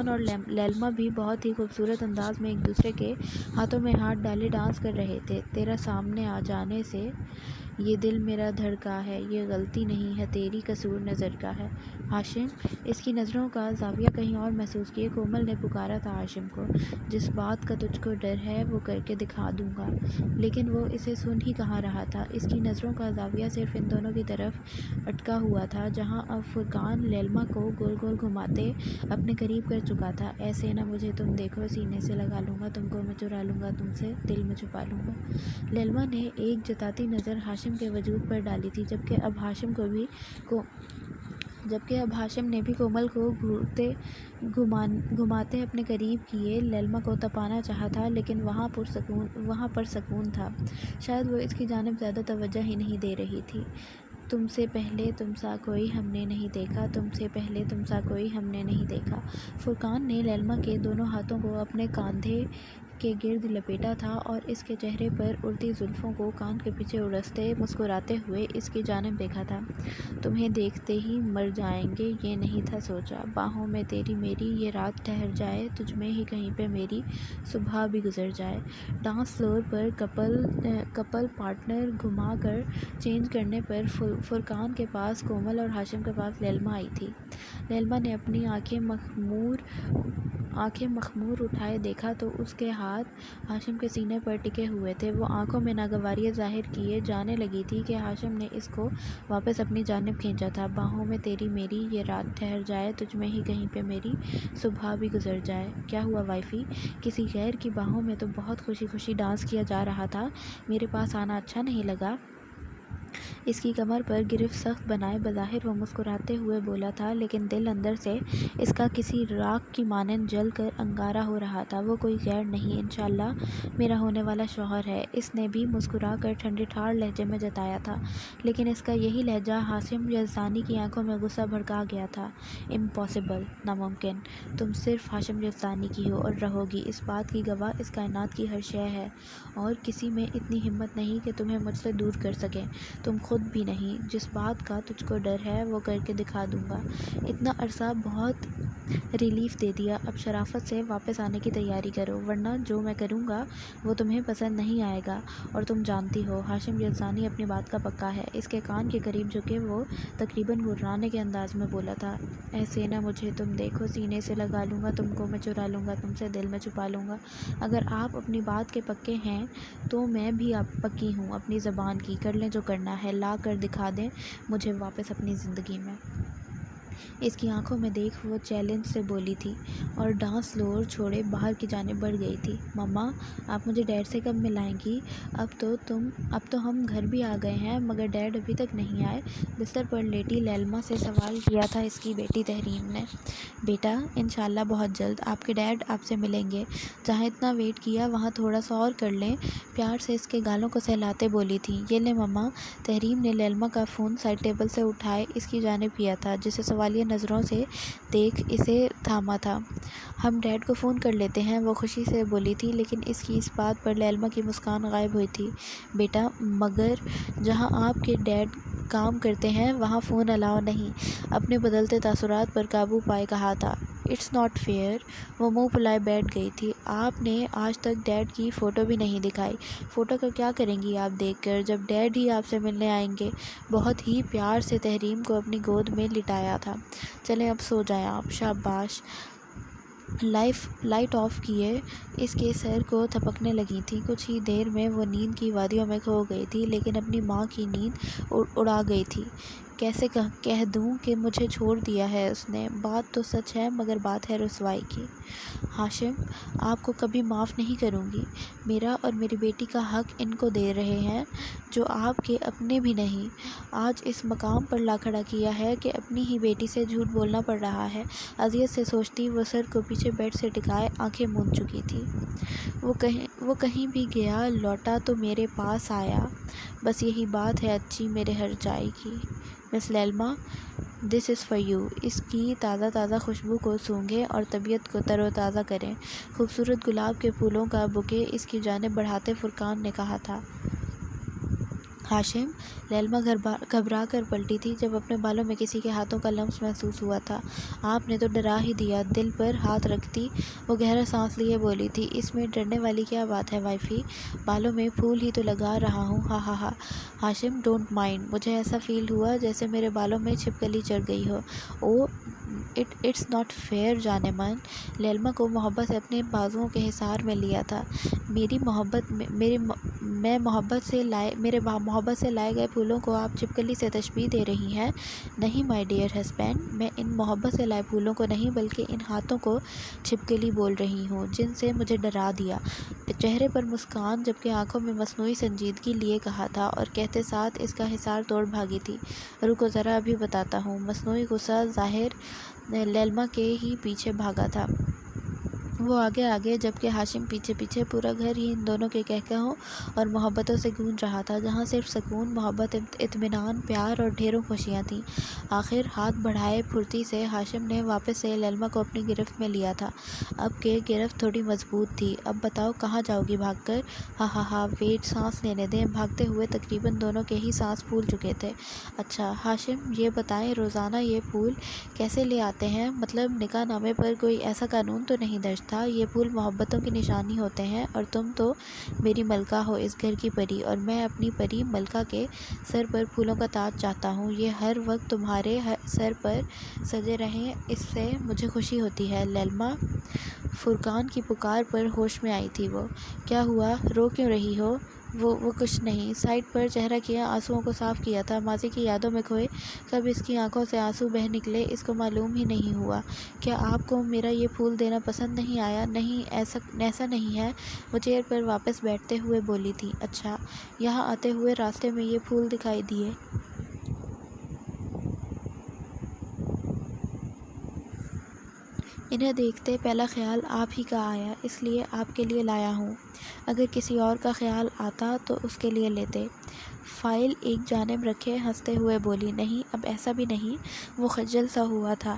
اور لیلما بھی بہت ہی خوبصورت انداز میں ایک دوسرے کے ہاتھوں میں ہاتھ ڈالے ڈانس کر رہے تھے۔ تیرا سامنے آ جانے سے یہ دل میرا دھڑکا ہے، یہ غلطی نہیں ہے تیری، قصور نظر کا ہے۔ ہاشم، اس کی نظروں کا زاویہ کہیں اور محسوس کیے کومل نے پکارا تھا ہاشم کو۔ جس بات کا تجھ کو ڈر ہے وہ کر کے دکھا دوں گا۔ لیکن وہ اسے سن ہی کہاں رہا تھا، اس کی نظروں کا زاویہ صرف ان دونوں کی طرف اٹکا ہوا تھا، جہاں اب فرقان لیلما کو گول گول گھماتے اپنے قریب کر چکا تھا۔ ایسے نہ مجھے تم دیکھو، سینے سے لگا لوں گا تم کو میں، چرا لوں گا تم سے، دل میں چھپا لوں گا۔ لیلما نے ایک جتاتی نظر ہاشم کے وجود پر ڈالی تھی، جبکہ اب ہاشم نے بھی کومل کو گھماتے اپنے قریب کیے لیلما کو تپانا چاہا تھا، لیکن وہاں پر سکون تھا، شاید وہ اس کی جانب زیادہ توجہ ہی نہیں دے رہی تھی۔ تم سے پہلے تم سا کوئی ہم نے نہیں دیکھا، تم سے پہلے تم سا کوئی ہم نے نہیں دیکھا۔ فرقان نے لیلما کے دونوں ہاتھوں کو اپنے کاندھے کے گرد لپیٹا تھا اور اس کے چہرے پر اڑتی زلفوں کو کان کے پیچھے اڑستے مسکراتے ہوئے اس کی جانب دیکھا تھا۔ تمہیں دیکھتے ہی مر جائیں گے یہ نہیں تھا سوچا، باہوں میں تیری میری یہ رات ٹھہر جائے، تجھ میں ہی کہیں پہ میری صبح بھی گزر جائے۔ ڈانس فلور پر کپل پارٹنر گھما کر چینج کرنے پر فرقان کے پاس کومل اور ہاشم کے پاس لیلما آئی تھی۔ لیلما نے اپنی آنکھیں مخمور اٹھائے دیکھا تو اس کے ہاتھ ہاشم کے سینے پر ٹکے ہوئے تھے۔ وہ آنکھوں میں ناگواری ظاہر کیے جانے لگی تھی کہ ہاشم نے اس کو واپس اپنی جانب کھینچا تھا۔ باہوں میں تیری میری یہ رات ٹھہر جائے، تجھ میں ہی کہیں پہ میری صبح بھی گزر جائے۔ کیا ہوا وائفی؟ کسی غیر کی باہوں میں تو بہت خوشی خوشی ڈانس کیا جا رہا تھا، میرے پاس آنا اچھا نہیں لگا؟ اس کی کمر پر گرفت سخت بنائے بظاہر وہ مسکراتے ہوئے بولا تھا، لیکن دل اندر سے اس کا کسی راکھ کی مانند جل کر انگارہ ہو رہا تھا۔ وہ کوئی غیر نہیں، انشاءاللہ میرا ہونے والا شوہر ہے، اس نے بھی مسکرا کر ٹھنڈے ٹھار لہجے میں جتایا تھا، لیکن اس کا یہی لہجہ ہاشم یزدانی کی آنکھوں میں غصہ بھڑکا گیا تھا۔ امپاسبل، ناممکن، تم صرف ہاشم یزدانی کی ہو اور رہو گی، اس بات کی گواہ اس کائنات کی ہر شے ہے، اور کسی میں اتنی ہمت نہیں کہ تمہیں مجھ سے دور کر سکے۔ تم خود بھی نہیں۔ جس بات کا تجھ کو ڈر ہے وہ کر کے دکھا دوں گا۔ اتنا عرصہ بہت ریلیف دے دیا، اب شرافت سے واپس آنے کی تیاری کرو، ورنہ جو میں کروں گا وہ تمہیں پسند نہیں آئے گا، اور تم جانتی ہو۔ ہاشم یلسانی اپنی بات کا پکا ہے۔ اس کے کان کے قریب جھکے وہ تقریباً گھرانے کے انداز میں بولا تھا، اے سینا مجھے تم دیکھو، سینے سے لگا لوں گا تم کو، میں چرا لوں گا تم سے، دل میں چھپا لوں گا۔ اگر آپ اپنی بات کے پکے ہیں تو میں بھی پکی ہوں اپنی زبان کی، کر لیں جو کرنا ہے، لا کر دکھا دیں مجھے واپس اپنی زندگی میں۔ اس کی آنکھوں میں دیکھ وہ چیلنج سے بولی تھی، اور ڈانس فلور چھوڑے باہر کی جانب بڑھ گئی تھی۔ مما آپ مجھے ڈیڈ سے کب ملائیں گی؟ اب تو ہم گھر بھی آ گئے ہیں مگر ڈیڈ ابھی تک نہیں آئے۔ بستر پر لیٹی لیلما سے سوال کیا تھا اس کی بیٹی تحریم نے۔ بیٹا انشاءاللہ بہت جلد آپ کے ڈیڈ آپ سے ملیں گے، جہاں اتنا ویٹ کیا وہاں تھوڑا سا اور کر لیں، پیار سے اس کے گالوں کو سہلاتے بولی تھی۔ یہ لیں مما۔ تحریم نے لیلما کا فون سائڈ ٹیبل سے اٹھائے اس کی جانب کیا تھا، جسے سوالیہ نظروں سے دیکھ اسے تھاما تھا۔ ہم ڈیڈ کو فون کر لیتے ہیں، وہ خوشی سے بولی تھی، لیکن اس کی اس بات پر لیلما کی مسکان غائب ہوئی تھی۔ بیٹا مگر جہاں آپ کے ڈیڈ کام کرتے ہیں وہاں فون الاؤ نہیں، اپنے بدلتے تاثرات پر قابو پائے کہا تھا۔ It's not fair. وہ منہ پھلائے بیٹھ گئی تھی۔ آپ نے آج تک ڈیڈ کی فوٹو بھی نہیں دکھائی۔ فوٹو کا کیا کریں گی آپ دیکھ کر، جب ڈیڈ ہی آپ سے ملنے آئیں گے؟ بہت ہی پیار سے تحریم کو اپنی گود میں لٹایا تھا۔ چلیں اب سو جائیں آپ، شاباش۔ لائٹ آف کیے اس کے سر کو تھپکنے لگی تھی۔ کچھ ہی دیر میں وہ نیند کی وادیوں میں کھو گئی تھی، لیکن اپنی ماں کی نیند اڑا گئی تھی۔ کیسے کہہ دوں کہ مجھے چھوڑ دیا ہے اس نے؟ بات تو سچ ہے مگر بات ہے رسوائی کی۔ ہاشم آپ کو کبھی معاف نہیں کروں گی۔ میرا اور میری بیٹی کا حق ان کو دے رہے ہیں جو آپ کے اپنے بھی نہیں۔ آج اس مقام پر لا کھڑا کیا ہے کہ اپنی ہی بیٹی سے جھوٹ بولنا پڑ رہا ہے۔ اذیت سے سوچتی وہ سر کو پیچھے بیڈ سے ٹکائے آنکھیں موند چکی تھی۔ وہ کہیں بھی گیا لوٹا تو میرے پاس آیا، بس یہی بات ہے اچھی میرے ہر جائے کی۔ مس لیلما دس از فار یو۔ اس کی تازہ خوشبو کو سونگھیں اور طبیعت کو تر و تازہ کریں۔ خوبصورت گلاب کے پھولوں کا بوکے اس کی جانب بڑھاتے فرقان نے کہا تھا۔ ہاشم لیلما گھبرا کر پلٹی تھی جب اپنے بالوں میں کسی کے ہاتھوں کا لمس محسوس ہوا تھا۔ آپ نے تو ڈرا ہی دیا۔ دل پر ہاتھ رکھتی وہ گہرا سانس لیے بولی تھی، اس میں ڈرنے والی کیا بات ہے وائفی؟ بالوں میں پھول ہی تو لگا رہا ہوں، ہا ہا ہا۔ ہاشم ڈونٹ مائنڈ۔ مجھے ایسا فیل ہوا جیسے میرے بالوں میں چھپکلی چڑھ گئی ہو۔ اوہ اٹس ناٹ فیئر جانے من۔ لیلما کو محبت سے اپنے بازوؤں کے حصار میں لیا تھا۔ میرے محبت سے لائے گئے پھولوں کو آپ چھپکلی سے تشبیہ دے رہی ہیں؟ نہیں مائی ڈیئر ہسبینڈ، میں ان محبت سے لائے پھولوں کو نہیں بلکہ ان ہاتھوں کو چھپکلی بول رہی ہوں جن سے مجھے ڈرا دیا۔ چہرے پر مسکان جبکہ آنکھوں میں مصنوعی سنجیدگی لیے کہا تھا، اور کہتے ساتھ اس کا حصار توڑ بھاگی تھی۔ رکو ذرا ابھی بتاتا ہوں۔ مصنوعی غصہ ظاہر لیلما کے ہی پیچھے بھاگا تھا۔ وہ آگے جبکہ ہاشم پیچھے، پورا گھر ہی ان دونوں کے قہقہوں اور محبتوں سے گونج رہا تھا، جہاں صرف سکون، محبت، اطمینان، پیار اور ڈھیروں خوشیاں تھیں۔ آخر ہاتھ بڑھائے پھرتی سے ہاشم نے واپس سے لیلما کو اپنی گرفت میں لیا تھا۔ اب کہ گرفت تھوڑی مضبوط تھی۔ اب بتاؤ کہاں جاؤ گی بھاگ کر؟ ہا ہا ہا ویٹ، سانس لینے دیں۔ بھاگتے ہوئے تقریباً دونوں کے ہی سانس پھول چکے تھے۔ اچھا ہاشم یہ بتائیں روزانہ یہ پھول کیسے لے آتے ہیں؟ مطلب نکاح نامے پر کوئی ایسا قانون تو نہیں درج تھا؟ یہ پھول محبتوں کی نشانی ہوتے ہیں، اور تم تو میری ملکہ ہو، اس گھر کی پری، اور میں اپنی پری ملکہ کے سر پر پھولوں کا تاج چاہتا ہوں۔ یہ ہر وقت تمہارے سر پر سجے رہیں، اس سے مجھے خوشی ہوتی ہے۔ لیلما فرقان کی پکار پر ہوش میں آئی تھی وہ۔ کیا ہوا؟ رو کیوں رہی ہو؟ وہ کچھ نہیں۔ سائڈ پر چہرہ کیا، آنسوؤں کو صاف کیا تھا۔ ماضی کی یادوں میں کھوئے کب اس کی آنکھوں سے آنسو بہہ نکلے اس کو معلوم ہی نہیں ہوا۔ کیا آپ کو میرا یہ پھول دینا پسند نہیں آیا؟ نہیں ایسا نہیں ہے۔ وہ چیئر پر واپس بیٹھتے ہوئے بولی تھی۔ اچھا یہاں آتے ہوئے راستے میں یہ پھول دکھائی دیے؟ انہیں دیکھتے پہلا خیال آپ ہی کا آیا، اس لیے آپ کے لیے لایا ہوں۔ اگر کسی اور کا خیال آتا تو اس کے لیے لیتے۔ فائل ایک جانب رکھے ہنستے ہوئے بولی، نہیں اب ایسا بھی نہیں۔ وہ خجل سا ہوا تھا۔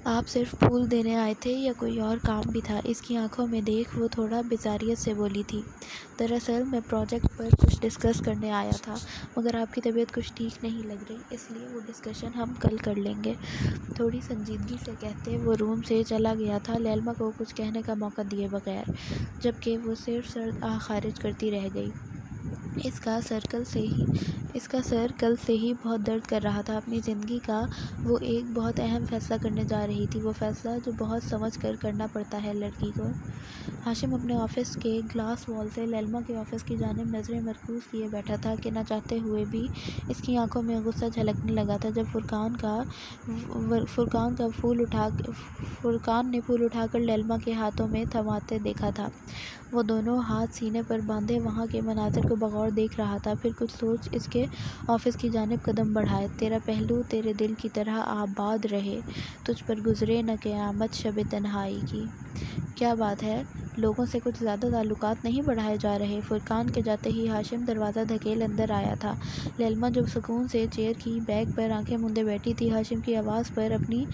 آپ صرف پھول دینے آئے تھے یا کوئی اور کام بھی تھا؟ اس کی آنکھوں میں دیکھ وہ تھوڑا بیزاریت سے بولی تھی۔ دراصل میں پروجیکٹ پر کچھ ڈسکس کرنے آیا تھا، مگر آپ کی طبیعت کچھ ٹھیک نہیں لگ رہی، اس لیے وہ ڈسکشن ہم کل کر لیں گے۔ تھوڑی سنجیدگی سے کہتے وہ روم سے چلا گیا تھا، لیلما کو کچھ کہنے کا موقع دیے بغیر، جبکہ وہ صرف سرد آہ خارج کرتی رہ گئی۔ اس کا سر کل سے ہی بہت درد کر رہا تھا۔ اپنی زندگی کا وہ ایک بہت اہم فیصلہ کرنے جا رہی تھی، وہ فیصلہ جو بہت سمجھ کر کرنا پڑتا ہے لڑکی کو۔ ہاشم اپنے آفس کے گلاس وال سے لیلما کے آفس کی جانب نظریں مرکوز کیے بیٹھا تھا کہ نہ چاہتے ہوئے بھی اس کی آنکھوں میں غصہ جھلکنے لگا تھا جب فرقان نے پھول اٹھا کر لیلما کے ہاتھوں میں تھماتے دیکھا تھا۔ وہ دونوں ہاتھ سینے پر باندھے وہاں کے مناظر کو بغور دیکھ رہا تھا، پھر کچھ سوچ اس کے آفس کی جانب قدم بڑھائے۔ تیرا پہلو تیرے دل کی طرح آباد رہے، تجھ پر گزرے نہ قیامت شب تنہائی کی۔ کیا بات ہے، لوگوں سے کچھ زیادہ تعلقات نہیں بڑھائے جا رہے؟ فرقان کے جاتے ہی ہاشم دروازہ دھکیل اندر آیا تھا۔ لیلما جو سکون سے چیئر کی بیک پر آنکھیں موندے بیٹھی تھی، ہاشم کی آواز پر اپنی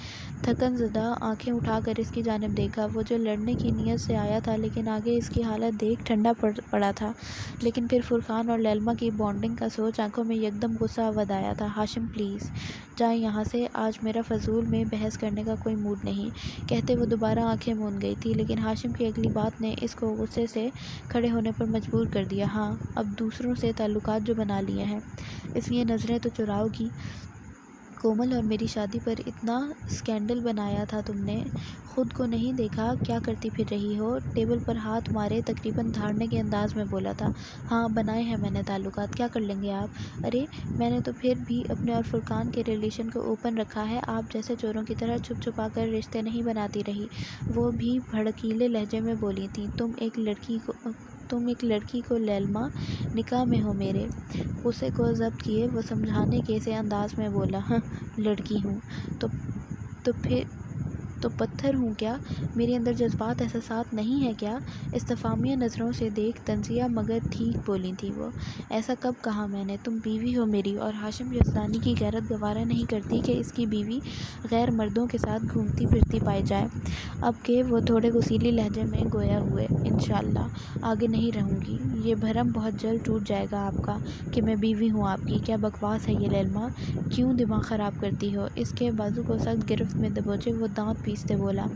تھکن زدہ آنکھیں اٹھا کر اس کی جانب دیکھا۔ وہ جو لڑنے کی نیت سے آیا تھا، لیکن آگے اس کی حالت دیکھ ٹھنڈا پڑا تھا، لیکن پھر فرقان اور لیلما کی بانڈنگ کا سوچ آنکھوں میں یکدم غصہ اود آیا تھا۔ ہاشم پلیز جائیں یہاں سے، آج میرا فضول میں بحث کرنے کا کوئی موڈ نہیں، کہتے وہ دوبارہ آنکھیں موند گئی تھی، لیکن ہاشم کی اگلی بات نے اس کو غصے سے کھڑے ہونے پر مجبور کر دیا۔ ہاں، اب دوسروں سے تعلقات جو بنا لیے ہیں، اس لیے نظریں تو چراؤ گی؟ کومل اور میری شادی پر اتنا اسکینڈل بنایا تھا تم نے، خود کو نہیں دیکھا کیا کرتی پھر رہی ہو؟ ٹیبل پر ہاتھ مارے تقریباً دھاڑنے کے انداز میں بولا تھا۔ ہاں بنائے ہیں میں نے تعلقات، کیا کر لیں گے آپ؟ ارے میں نے تو پھر بھی اپنے اور فرقان کے ریلیشن کو اوپن رکھا ہے، آپ جیسے چوروں کی طرح چھپ چھپا کر رشتے نہیں بناتی رہی، وہ بھی بھڑکیلے لہجے میں بولی تھی۔ تم ایک لڑکی کو لیلما، نکاح میں ہو میرے؟ غصے کو ضبط کیے وہ سمجھانے کے سے انداز میں بولا۔ ہاں لڑکی ہوں تو پتھر ہوں کیا؟ میرے اندر جذبات احساسات نہیں ہیں کیا؟ استفہامیہ نظروں سے دیکھ طنزیہ مگر ٹھیک بولی تھی وہ۔ ایسا کب کہا میں نے؟ تم بیوی ہو میری، اور ہاشم یزدانی کی غیرت گوارا نہیں کرتی کہ اس کی بیوی غیر مردوں کے ساتھ گھومتی پھرتی پائی جائے۔ اب کہ وہ تھوڑے غصیلی لہجے میں گویا ہوئے، انشاءاللہ آگے نہیں رہوں گی، یہ بھرم بہت جلد ٹوٹ جائے گا آپ کا کہ میں بیوی ہوں آپ کی۔ کیا بکواس ہے یہ لیلما، کیوں دماغ خراب کرتی ہو؟ اس کے بازو کو سخت گرفت میں دبوچے وہ دانت پیستے بولا۔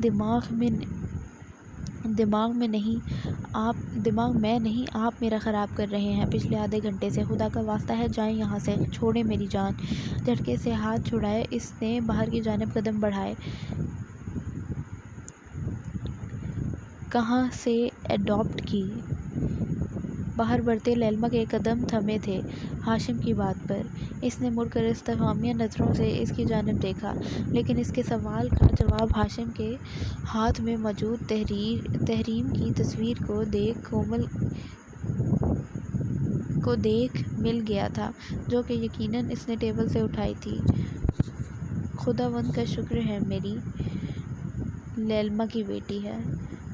دماغ میں نہیں آپ میرا خراب کر رہے ہیں پچھلے آدھے گھنٹے سے، خدا کا واسطہ ہے جائیں یہاں سے، چھوڑیں میری جان۔ جھٹکے سے ہاتھ چھڑائے اس نے باہر کی جانب قدم بڑھائے۔ کہاں سے اڈاپٹ کی؟ باہر بڑھتے لیلما کے قدم تھمے تھے ہاشم کی بات پر۔ اس نے مڑ کر استفہامیہ نظروں سے اس کی جانب دیکھا، لیکن اس کے سوال کا جواب ہاشم کے ہاتھ میں موجود تحریم کی تصویر کو دیکھ مل گیا تھا، جو کہ یقیناً اس نے ٹیبل سے اٹھائی تھی۔ خداوند کا شکر ہے میری لیلما کی بیٹی ہے،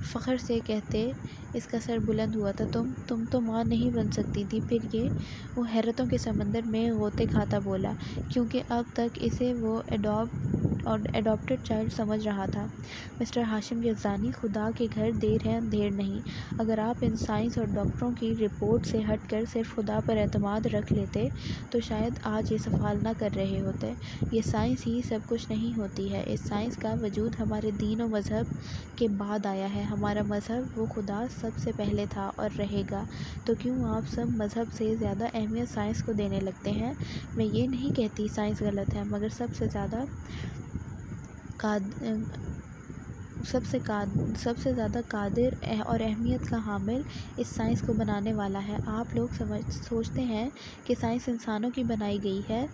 فخر سے کہتے اس کا سر بلند ہوا تھا۔ تم تو ماں نہیں بن سکتی تھی پھر یہ؟ وہ حیرتوں کے سمندر میں غوطے کھاتا بولا، کیونکہ اب تک اسے وہ اڈاپٹڈ چائلڈ سمجھ رہا تھا۔ مسٹر ہاشم یزدانی، خدا کے گھر دیر ہے اندھیر نہیں، اگر آپ ان سائنس اور ڈاکٹروں کی رپورٹ سے ہٹ کر صرف خدا پر اعتماد رکھ لیتے تو شاید آج یہ سوال نہ کر رہے ہوتے۔ یہ سائنس ہی سب کچھ نہیں ہوتی ہے، اس سائنس کا وجود ہمارے دین و مذہب کے بعد آیا ہے، ہمارا مذہب وہ خدا سب سے پہلے تھا اور رہے گا، تو کیوں آپ سب مذہب سے زیادہ اہمیت سائنس کو دینے لگتے ہیں؟ میں یہ نہیں کہتی سائنس غلط ہے، مگر سب سے زیادہ قادر اور اہمیت کا حامل اس سائنس کو بنانے والا ہے۔ آپ لوگ سوچتے ہیں کہ سائنس انسانوں کی بنائی گئی ہے؟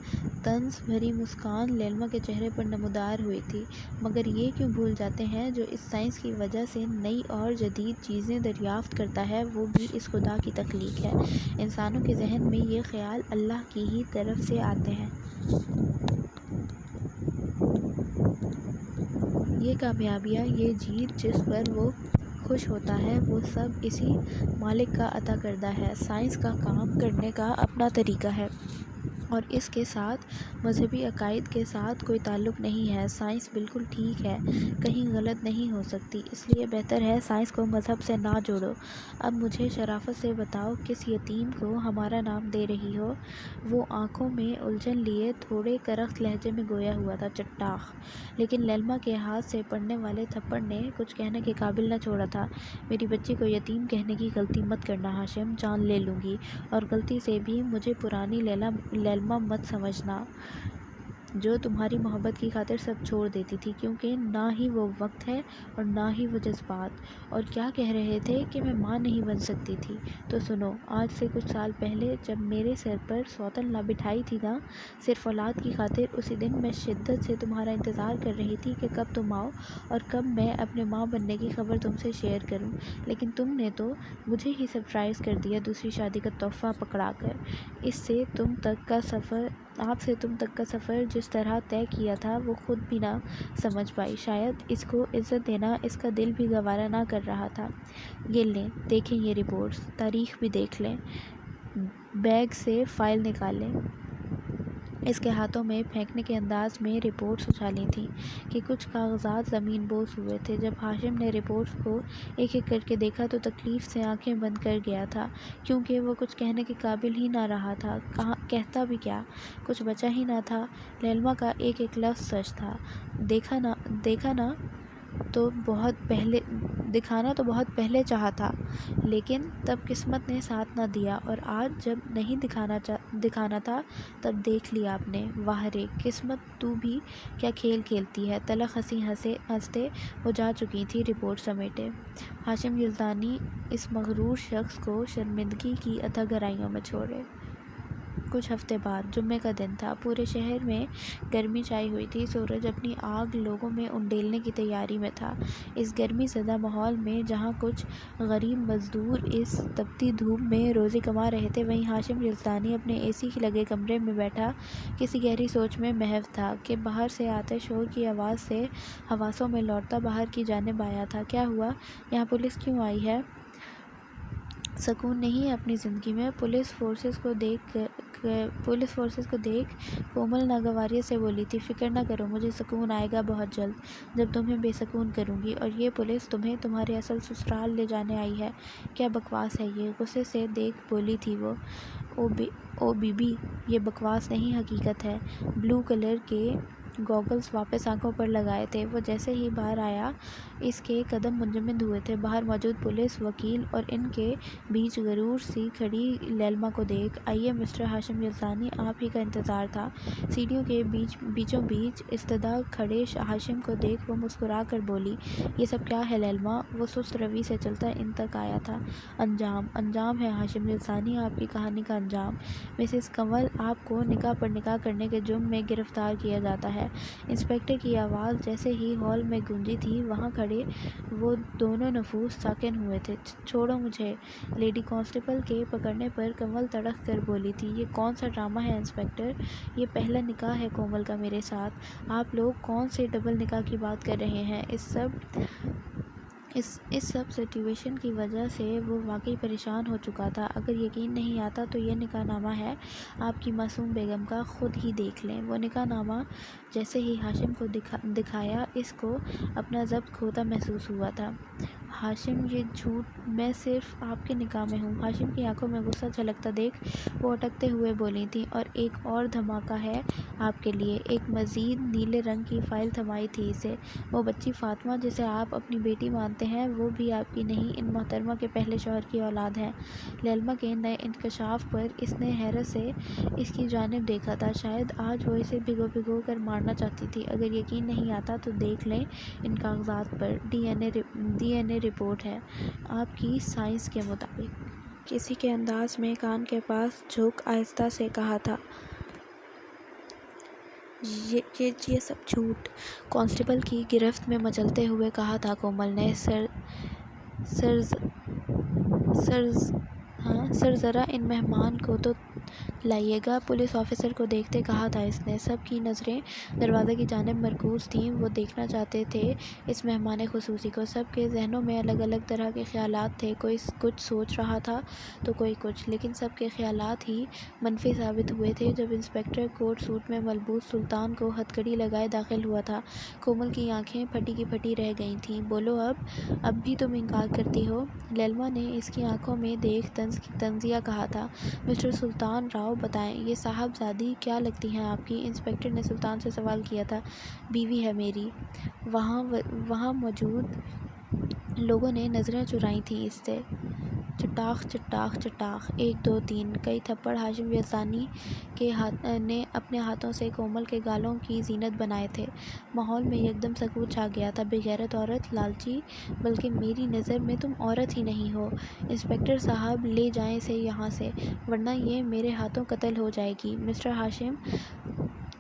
طنز بھری مسکان لیلما کے چہرے پر نمودار ہوئی تھی۔ مگر یہ کیوں بھول جاتے ہیں جو اس سائنس کی وجہ سے نئی اور جدید چیزیں دریافت کرتا ہے، وہ بھی اس خدا کی تخلیق ہے۔ انسانوں کے ذہن میں یہ خیال اللہ کی ہی طرف سے آتے ہیں۔ یہ کامیابیاں، یہ جیت جس پر وہ خوش ہوتا ہے، وہ سب اسی مالک کا عطا کردہ ہے۔ سائنس کا کام کرنے کا اپنا طریقہ ہے، اور اس کے ساتھ مذہبی عقائد کے ساتھ کوئی تعلق نہیں ہے۔ سائنس بالکل ٹھیک ہے، کہیں غلط نہیں ہو سکتی، اس لیے بہتر ہے سائنس کو مذہب سے نہ جوڑو۔ اب مجھے شرافت سے بتاؤ، کس یتیم کو ہمارا نام دے رہی ہو؟ وہ آنکھوں میں الجھن لیے تھوڑے کرخت لہجے میں گویا ہوا تھا، چٹاخ۔ لیکن لیلما کے ہاتھ سے پڑنے والے تھپڑ نے کچھ کہنے کے قابل نہ چھوڑا تھا۔ میری بچی کو یتیم کہنے کی غلطی مت کرنا ہاشم، جان لے لوں گی، اور غلطی سے بھی مجھے پرانی لیلما مت سمجھنا، جو تمہاری محبت کی خاطر سب چھوڑ دیتی تھی، کیونکہ نہ ہی وہ وقت ہے اور نہ ہی وہ جذبات۔ اور کیا کہہ رہے تھے کہ میں ماں نہیں بن سکتی تھی؟ تو سنو، آج سے کچھ سال پہلے جب میرے سر پر سوتن لا بٹھائی تھی نا، صرف اولاد کی خاطر، اسی دن میں شدت سے تمہارا انتظار کر رہی تھی کہ کب تم آؤ اور کب میں اپنے ماں بننے کی خبر تم سے شیئر کروں، لیکن تم نے تو مجھے ہی سرپرائز کر دیا دوسری شادی کا تحفہ پکڑا کر۔ آپ سے تم تک کا سفر جس طرح طے کیا تھا وہ خود بھی نہ سمجھ پائی، شاید اس کو عزت دینا اس کا دل بھی گوارا نہ کر رہا تھا۔ یہ لیں، دیکھیں یہ رپورٹس، تاریخ بھی دیکھ لیں۔ بیگ سے فائل نکالیں۔ اس کے ہاتھوں میں پھینکنے کے انداز میں رپورٹس اچھالی تھیں کہ کچھ کاغذات زمین بوس ہوئے تھے۔ جب ہاشم نے رپورٹس کو ایک ایک کر کے دیکھا تو تکلیف سے آنکھیں بند کر گیا تھا، کیونکہ وہ کچھ کہنے کے قابل ہی نہ رہا تھا۔ کہتا بھی کیا؟ کچھ بچا ہی نہ تھا۔ لیلما کا ایک ایک لفظ سچ تھا۔ دکھانا تو بہت پہلے چاہا تھا، لیکن تب قسمت نے ساتھ نہ دیا، اور آج جب نہیں دکھانا تھا تب دیکھ لیا آپ نے۔ واہ رے قسمت، تو بھی کیا کھیل کھیلتی ہے۔ تلخ ہنستے وہ جا چکی تھی رپورٹ سمیٹے۔ ہاشم یزدانی اس مغرور شخص کو شرمندگی کی اتھا گہرائیوں میں چھوڑے۔ کچھ ہفتے بعد جمعے کا دن تھا۔ پورے شہر میں گرمی چھائی ہوئی تھی۔ سورج اپنی آگ لوگوں میں انڈیلنے کی تیاری میں تھا۔ اس گرمی زدہ ماحول میں جہاں کچھ غریب مزدور اس تپتی دھوپ میں روزی کما رہے تھے، وہیں ہاشم یزدانی اپنے اے سی لگے کمرے میں بیٹھا کسی گہری سوچ میں محو تھا کہ باہر سے آتے شور کی آواز سے حواسوں میں لوٹتا باہر کی جانب آیا تھا۔ کیا ہوا؟ یہاں پولیس کیوں آئی ہے؟ سکون نہیں ہے اپنی زندگی میں؟ پولیس فورسز کو دیکھ کومل ناگواریت سے بولی تھی۔ فکر نہ کرو، مجھے سکون آئے گا بہت جلد، جب تمہیں بے سکون کروں گی، اور یہ پولیس تمہیں تمہارے اصل سسرال لے جانے آئی ہے۔ کیا بکواس ہے یہ؟ غصے سے دیکھ بولی تھی وہ۔ او بی بی، یہ بکواس نہیں، حقیقت ہے۔ بلو کلر کے گوگلز واپس آنکھوں پر لگائے تھے وہ جیسے ہی باہر آیا، اس کے قدم منجمد ہوئے تھے۔ باہر موجود پولیس، وکیل اور ان کے بیچ غرور سی کھڑی لیلما کو دیکھ۔ آئیے مسٹر ہاشم یزدانی، آپ ہی کا انتظار تھا۔ سیڑھیوں کے بیچوں بیچ استدا کھڑے ہاشم کو دیکھ وہ مسکرا کر بولی، یہ سب کیا ہے لیلما؟ وہ سست روی سے چلتا ان تک آیا تھا۔ انجام ہے ہاشم یزدانی، آپ کی کہانی کا انجام۔ مسز کنول، آپ کو نکاح پر نکاح کرنے کے جرم میں گرفتار کیا جاتا ہے۔ انسپکٹر کی آواز جیسے ہی ہال میں گونجی تھی، وہاں کھڑے وہ دونوں نفوس ساکن ہوئے تھے۔ چھوڑو مجھے، لیڈی کانسٹیبل کے پکڑنے پر کنول تڑپ کر بولی تھی۔ یہ کون سا ڈرامہ ہے انسپکٹر؟ یہ پہلا نکاح ہے کومل کا میرے ساتھ۔ آپ لوگ کون سے ڈبل نکاح کی بات کر رہے ہیں؟ اس سب سچویشن کی وجہ سے وہ واقعی پریشان ہو چکا تھا۔ اگر یقین نہیں آتا تو یہ نکاح نامہ ہے آپ کی معصوم بیگم کا، خود ہی دیکھ لیں۔ وہ نکاح نامہ جیسے ہی ہاشم کو دکھایا، اس کو اپنا ضبط کھوتا محسوس ہوا تھا۔ ہاشم، یہ جھوٹ، میں صرف آپ کے نکاح میں ہوں۔ ہاشم کی آنکھوں میں غصہ چھلکتا دیکھ وہ اٹکتے ہوئے بولی تھی، اور ایک اور دھماکہ ہے آپ کے لیے۔ ایک مزید نیلے رنگ کی فائل تھمائی تھی اسے۔ وہ بچی فاطمہ جسے آپ اپنی بیٹی مانتے ہیں، وہ بھی آپ کی نہیں، ان محترمہ کے پہلے شوہر کی اولاد ہے۔ لیلما کے نئے انکشاف پر اس نے حیرت سے اس کی جانب دیکھا تھا۔ شاید آج وہ اسے بھگو کر مارنا چاہتی تھی۔ اگر یقین نہیں آتا تو دیکھ لیں ان کاغذات پر، ڈی این اے رپورٹ ہے آپ کی سائنس کے مطابق۔ کسی کے انداز میں کان کے پاس جھک آہستہ سے کہا تھا، یہ سب جھوٹ۔ کانسٹیبل کی گرفت میں مچلتے ہوئے کہا تھا کومل نے۔ سر ذرا ان مہمان کو تو لائیے گا، پولیس آفیسر کو دیکھتے کہا تھا اس نے۔ سب کی نظریں دروازے کی جانب مرکوز تھیں، وہ دیکھنا چاہتے تھے اس مہمان خصوصی کو۔ سب کے ذہنوں میں الگ الگ طرح کے خیالات تھے، کوئی کچھ سوچ رہا تھا تو کوئی کچھ، لیکن سب کے خیالات ہی منفی ثابت ہوئے تھے۔ جب انسپکٹر کوٹ سوٹ میں ملبوس سلطان کو ہتھ کڑی لگائے داخل ہوا تھا، کومل کی آنکھیں پھٹی کی پھٹی رہ گئی تھیں۔ بولو اب بھی تم انکار کرتی ہو؟ لیلما نے اس کی آنکھوں میں دیکھ طنزیہ کہا تھا۔ مسٹر سلطان راؤ بتائیں، یہ صاحبزادی کیا لگتی ہیں آپ کی؟ انسپکٹر نے سلطان سے سوال کیا تھا۔ بیوی ہے میری۔ وہاں موجود لوگوں نے نظریں چرائیں تھیں اس سے۔ چٹاخ چٹاخ چٹاخ، 1 2 3 کئی تھپڑ ہاشم یزدانی نے اپنے ہاتھوں سے کومل کے گالوں کی زینت بنائے تھے۔ ماحول میں یکدم سکوت چھا گیا تھا۔ بے غیرت عورت، لالچی، بلکہ میری نظر میں تم عورت ہی نہیں ہو۔ انسپکٹر صاحب لے جائیں اسے یہاں سے، ورنہ یہ میرے ہاتھوں قتل ہو جائے گی۔ مسٹر ہاشم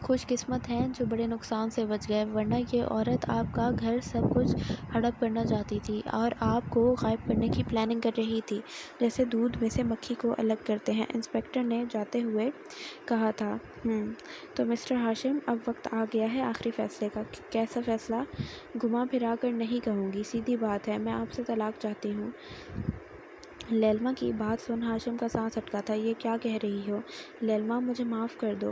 خوش قسمت ہیں جو بڑے نقصان سے بچ گئے، ورنہ یہ عورت آپ کا گھر سب کچھ ہڑپ کرنا چاہتی تھی اور آپ کو غائب کرنے کی پلاننگ کر رہی تھی، جیسے دودھ میں سے مکھی کو الگ کرتے ہیں۔ انسپکٹر نے جاتے ہوئے کہا تھا۔ تو مسٹر ہاشم، اب وقت آ گیا ہے آخری فیصلے کا۔ کیسا فیصلہ؟ گھما پھرا کر نہیں کہوں گی، سیدھی بات ہے، میں آپ سے طلاق چاہتی ہوں۔ لیلما کی بات سن ہاشم کا سانس اٹکا تھا۔ یہ کیا کہہ رہی ہو؟ لیلما، مجھے معاف کر دو،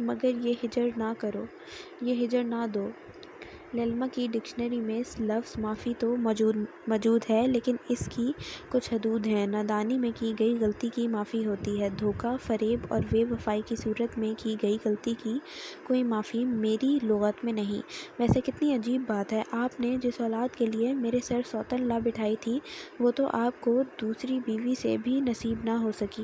مگر یہ ہجر نہ کرو، یہ ہجر نہ دو۔ لیلما کی ڈکشنری میں لفظ معافی تو موجود ہے، لیکن اس کی کچھ حدود ہیں۔ نادانی میں کی گئی غلطی کی معافی ہوتی ہے، دھوکہ، فریب اور بے وفائی کی صورت میں کی گئی غلطی کی کوئی معافی میری لغت میں نہیں۔ ویسے کتنی عجیب بات ہے، آپ نے جس اولاد کے لیے میرے سر سوتن لا بٹھائی تھی، وہ تو آپ کو دوسری بیوی سے بھی نصیب نہ ہو سکی۔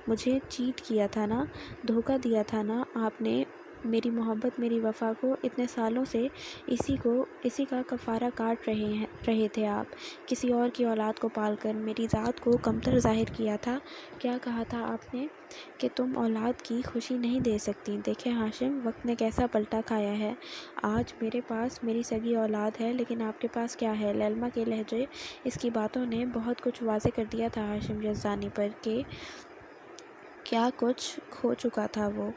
مجھے چیٹ کیا تھا نا، دھوکہ دیا تھا نا آپ نے، میری محبت، میری وفا کو اتنے سالوں سے اسی کا کفارہ کاٹ رہے تھے آپ۔ کسی اور کی اولاد کو پال کر میری ذات کو کمتر ظاہر کیا تھا۔ کیا کہا تھا آپ نے؟ کہ تم اولاد کی خوشی نہیں دے سکتی۔ دیکھیں ہاشم، وقت نے کیسا پلٹا کھایا ہے۔ آج میرے پاس میری سگی اولاد ہے، لیکن آپ کے پاس کیا ہے؟ لیلما کے لہجے اس کی باتوں نے بہت کچھ واضح کر دیا تھا ہاشم یزدانی پر، کہ کیا کچھ کھو چکا تھا وہ۔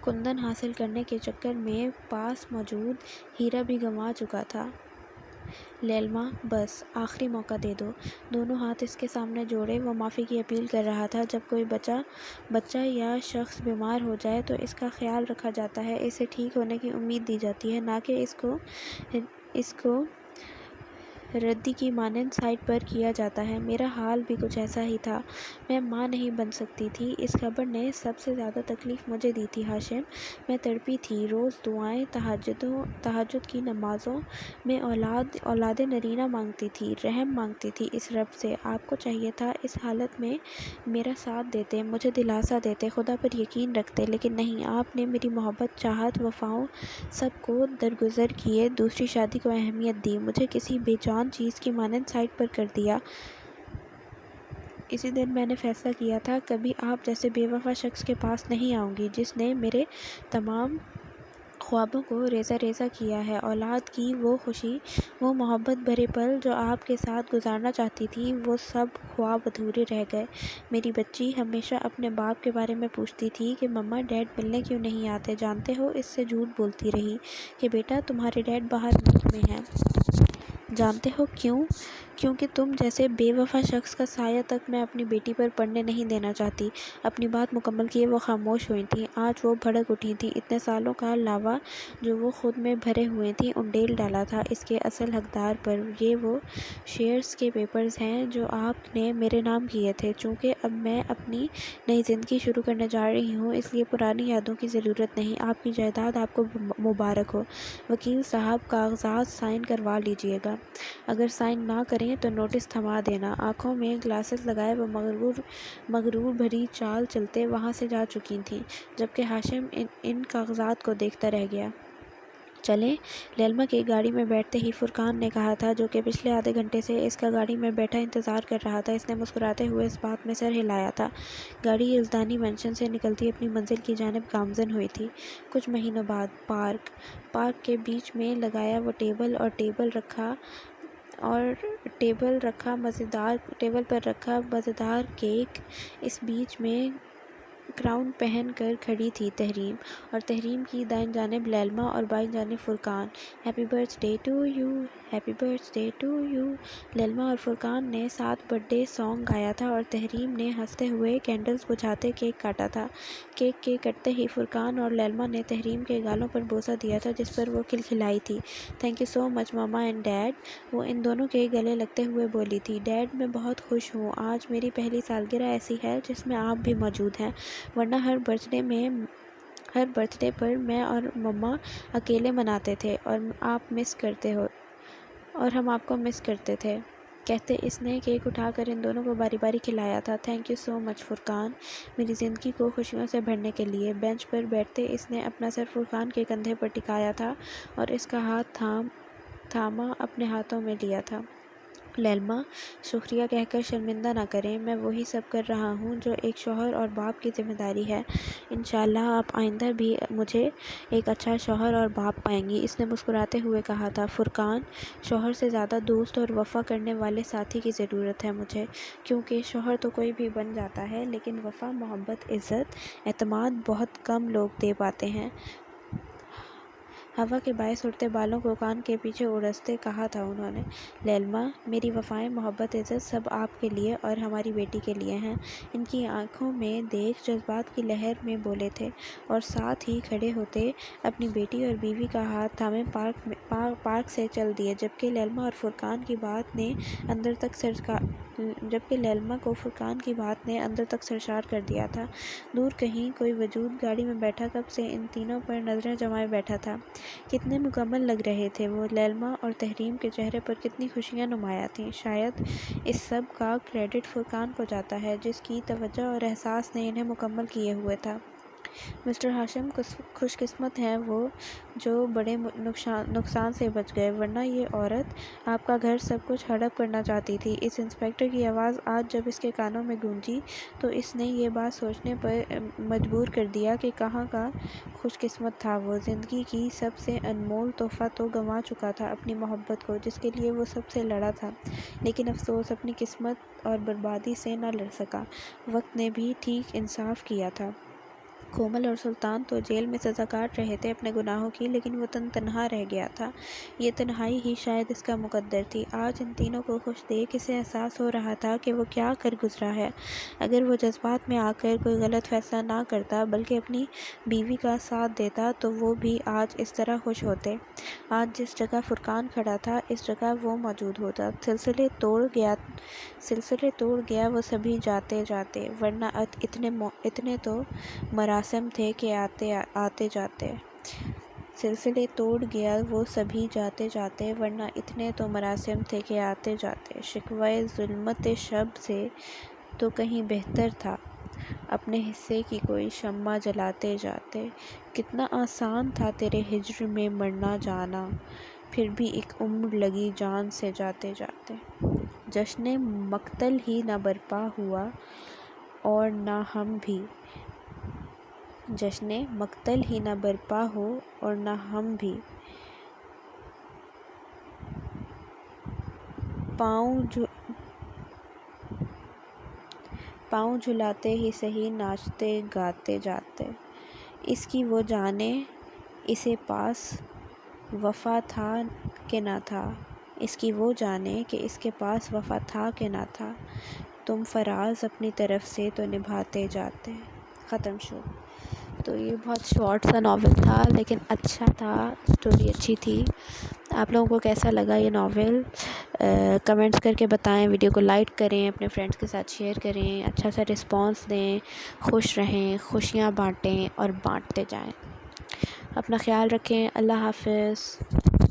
کندن حاصل کرنے کے چکر میں پاس موجود ہیرا بھی گنوا چکا تھا۔ لیلما، بس آخری موقع دے دو۔ دونوں ہاتھ اس کے سامنے جوڑے وہ معافی کی اپیل کر رہا تھا۔ جب کوئی بچہ یا شخص بیمار ہو جائے تو اس کا خیال رکھا جاتا ہے، اسے ٹھیک ہونے کی امید دی جاتی ہے، نہ کہ اس کو ردی کی مانند سائڈ پر کیا جاتا ہے۔ میرا حال بھی کچھ ایسا ہی تھا، میں ماں نہیں بن سکتی تھی۔ اس خبر نے سب سے زیادہ تکلیف مجھے دی تھی ہاشم، میں تڑپی تھی۔ روز دعائیں، تہجد کی نمازوں میں اولاد نرینہ مانگتی تھی، رحم مانگتی تھی اس رب سے۔ آپ کو چاہیے تھا اس حالت میں میرا ساتھ دیتے، مجھے دلاسا دیتے، خدا پر یقین رکھتے، لیکن نہیں، آپ نے میری محبت، چاہت، وفاؤں سب کو درگزر کیے، دوسری شادی کو اہمیت دی، مجھے کسی بے جان چیز کی مانند سائڈ پر کر دیا۔ اسی دن میں نے فیصلہ کیا تھا، کبھی آپ جیسے بے وفا شخص کے پاس نہیں آؤں گی، جس نے میرے تمام خوابوں کو ریزہ ریزہ کیا ہے۔ اولاد کی وہ خوشی، وہ محبت بھرے پل جو آپ کے ساتھ گزارنا چاہتی تھی، وہ سب خواب ادھورے رہ گئے۔ میری بچی ہمیشہ اپنے باپ کے بارے میں پوچھتی تھی کہ مما ڈیڈ ملنے کیوں نہیں آتے؟ جانتے ہو اس سے جھوٹ بولتی رہی کہ بیٹا تمہارے ڈیڈ باہر ملک میں ہیں۔ جانتے ہو کیوں؟ کیونکہ تم جیسے بے وفا شخص کا سایہ تک میں اپنی بیٹی پر پڑنے نہیں دینا چاہتی۔ اپنی بات مکمل کیے وہ خاموش ہوئی تھیں۔ آج وہ بھڑک اٹھی تھیں۔ اتنے سالوں کا لاوا جو وہ خود میں بھرے ہوئے تھیں، انڈیل ڈالا تھا اس کے اصل حقدار پر۔ یہ وہ شیئرز کے پیپرز ہیں جو آپ نے میرے نام کیے تھے۔ چونکہ اب میں اپنی نئی زندگی شروع کرنے جا رہی ہوں، اس لیے پرانی یادوں کی ضرورت نہیں۔ آپ کی جائیداد آپ کو مبارک ہو۔ وکیل صاحب، کاغذات سائن کروا لیجیے گا۔ اگر سائن نہ کریں تو نوٹس تھما دینا۔ آنکھوں میں گلاسز لگائے وہ مغرور بھری چال چلتے وہاں سے جا چکی تھیں، جبکہ ہاشم ان کاغذات کو دیکھتا رہ گیا۔ چلیں؟ لیلما کی گاڑی میں بیٹھتے ہی فرقان نے کہا تھا، جو کہ پچھلے آدھے گھنٹے سے اس کا گاڑی میں بیٹھا انتظار کر رہا تھا۔ اس نے مسکراتے ہوئے اس بات میں سر ہلایا تھا۔ گاڑی یزدانی مینشن سے نکلتی اپنی منزل کی جانب گامزن ہوئی تھی۔ کچھ مہینوں بعد پارک کے بیچ میں لگایا وہ ٹیبل اور ٹیبل رکھا اور ٹیبل پر رکھا مزیدار کیک۔ اس بیچ میں کراؤن پہن کر کھڑی تھی تحریم، اور تحریم کی دائیں جانب لیلما اور بائیں جانب Furqan. Happy birthday to you, happy birthday to you. Lailma اور فرقان نے ساتھ برتھ ڈے سانگ گایا تھا اور تحریم نے ہنستے ہوئے کینڈلز بجھاتے کیک کاٹا تھا۔ کیک کے کٹتے ہی فرقان اور لیلما نے تحریم کے گالوں پر بوسہ دیا تھا، جس پر وہ کھلکھلائی تھی۔ Thank you so much mama and dad, وہ ان دونوں کے گلے لگتے ہوئے بولی تھی۔ ڈیڈ، میں بہت خوش ہوں، آج میری پہلی سالگرہ ایسی ہے جس میں آپ بھی موجود ہیں، ورنہ ہر برتھ ڈے پر میں اور مما اکیلے مناتے تھے اور ہم آپ کو مس کرتے تھے، کہتے اس نے کیک اٹھا کر ان دونوں کو باری باری کھلایا تھا۔ تھینک یو سو مچ فرقان، میری زندگی کو خوشیوں سے بھرنے کے لیے۔ بینچ پر بیٹھتے اس نے اپنا سر فرقان کے کندھے پر ٹکایا تھا اور اس کا ہاتھ تھاما اپنے ہاتھوں میں لیا تھا۔ لیلما، شکریہ کہہ کر شرمندہ نہ کریں، میں وہی سب کر رہا ہوں جو ایک شوہر اور باپ کی ذمہ داری ہے۔ انشاءاللہ آپ آئندہ بھی مجھے ایک اچھا شوہر اور باپ پائیں گی، اس نے مسکراتے ہوئے کہا تھا۔ فرقان، شوہر سے زیادہ دوست اور وفا کرنے والے ساتھی کی ضرورت ہے مجھے، کیونکہ شوہر تو کوئی بھی بن جاتا ہے لیکن وفا، محبت، عزت، اعتماد بہت کم لوگ دے پاتے ہیں۔ ہوا کے باعث اڑتے بالوں کو کان کے پیچھے اڑستے کہا تھا انہوں نے۔ لیلما، میری وفائیں، محبت، عزت سب آپ کے لیے اور ہماری بیٹی کے لیے ہیں، ان کی آنکھوں میں دیکھ جذبات کی لہر میں بولے تھے، اور ساتھ ہی کھڑے ہوتے اپنی بیٹی اور بیوی کا ہاتھ تھامے پارک سے چل دیے، جبکہ لیلما کو فرقان کی بات نے اندر تک سرشار کر دیا تھا۔ دور کہیں کوئی وجود گاڑی میں بیٹھا کب سے ان تینوں پر نظریں جمائے بیٹھا تھا۔ کتنے مکمل لگ رہے تھے وہ، لیلما اور تحریم کے چہرے پر کتنی خوشیاں نمایاں تھیں۔ شاید اس سب کا کریڈٹ فرقان کو جاتا ہے، جس کی توجہ اور احساس نے انہیں مکمل کیے ہوئے تھا۔ مسٹر ہاشم خوش قسمت ہیں وہ جو بڑے نقصان سے بچ گئے، ورنہ یہ عورت آپ کا گھر سب کچھ ہڑپ کرنا چاہتی تھی۔ اس انسپکٹر کی آواز آج جب اس کے کانوں میں گونجی تو اس نے یہ بات سوچنے پر مجبور کر دیا کہ کہاں کا خوش قسمت تھا وہ، زندگی کی سب سے انمول تحفہ تو گنوا چکا تھا، اپنی محبت کو، جس کے لیے وہ سب سے لڑا تھا، لیکن افسوس اپنی قسمت اور بربادی سے نہ لڑ سکا۔ وقت نے بھی ٹھیک انصاف کیا تھا۔ کومل اور سلطان تو جیل میں سزا کاٹ رہے تھے اپنے گناہوں کی، لیکن وہ تنہا رہ گیا تھا۔ یہ تنہائی ہی شاید اس کا مقدر تھی۔ آج ان تینوں کو خوش دیکھ اسے احساس ہو رہا تھا کہ وہ کیا کر گزرا ہے۔ اگر وہ جذبات میں آ کر کوئی غلط فیصلہ نہ کرتا بلکہ اپنی بیوی کا ساتھ دیتا تو وہ بھی آج اس طرح خوش ہوتے۔ آج جس جگہ فرقان کھڑا تھا اس جگہ وہ موجود ہوتا۔ سلسلے توڑ گیا وہ سبھی جاتے جاتے، ورنہ اتنے تو مراسم تھے کہ آتے جاتے۔ سلسلے توڑ گیا وہ سبھی جاتے جاتے، ورنہ اتنے تو مراسم تھے کہ آتے جاتے۔ شکوۂ ظلمت شب سے تو کہیں بہتر تھا اپنے حصے کی کوئی شمع جلاتے جاتے۔ کتنا آسان تھا تیرے ہجر میں مرنا جانا، پھر بھی ایک عمر لگی جان سے جاتے جاتے۔ جشنِ مقتل ہی نہ برپا ہوا اور نہ ہم بھی، جشنِ مقتل ہی نہ برپا ہو اور نہ ہم بھی، پاؤں جھلاتے ہی سہی ناچتے گاتے جاتے۔ اس کی وہ جانے اسے پاس وفا تھا کہ نہ تھا، اس کی وہ جانے کہ اس کے پاس وفا تھا کہ نہ تھا، تم فراز اپنی طرف سے تو نبھاتے جاتے۔ ختم شو۔ تو یہ بہت شارٹ سا ناول تھا لیکن اچھا تھا، اسٹوری اچھی تھی۔ آپ لوگوں کو کیسا لگا یہ ناول کمنٹس کر کے بتائیں، ویڈیو کو لائک کریں، اپنے فرینڈس کے ساتھ شیئر کریں، اچھا سا رسپانس دیں، خوش رہیں، خوشیاں بانٹیں اور بانٹتے جائیں۔ اپنا خیال رکھیں، اللہ حافظ۔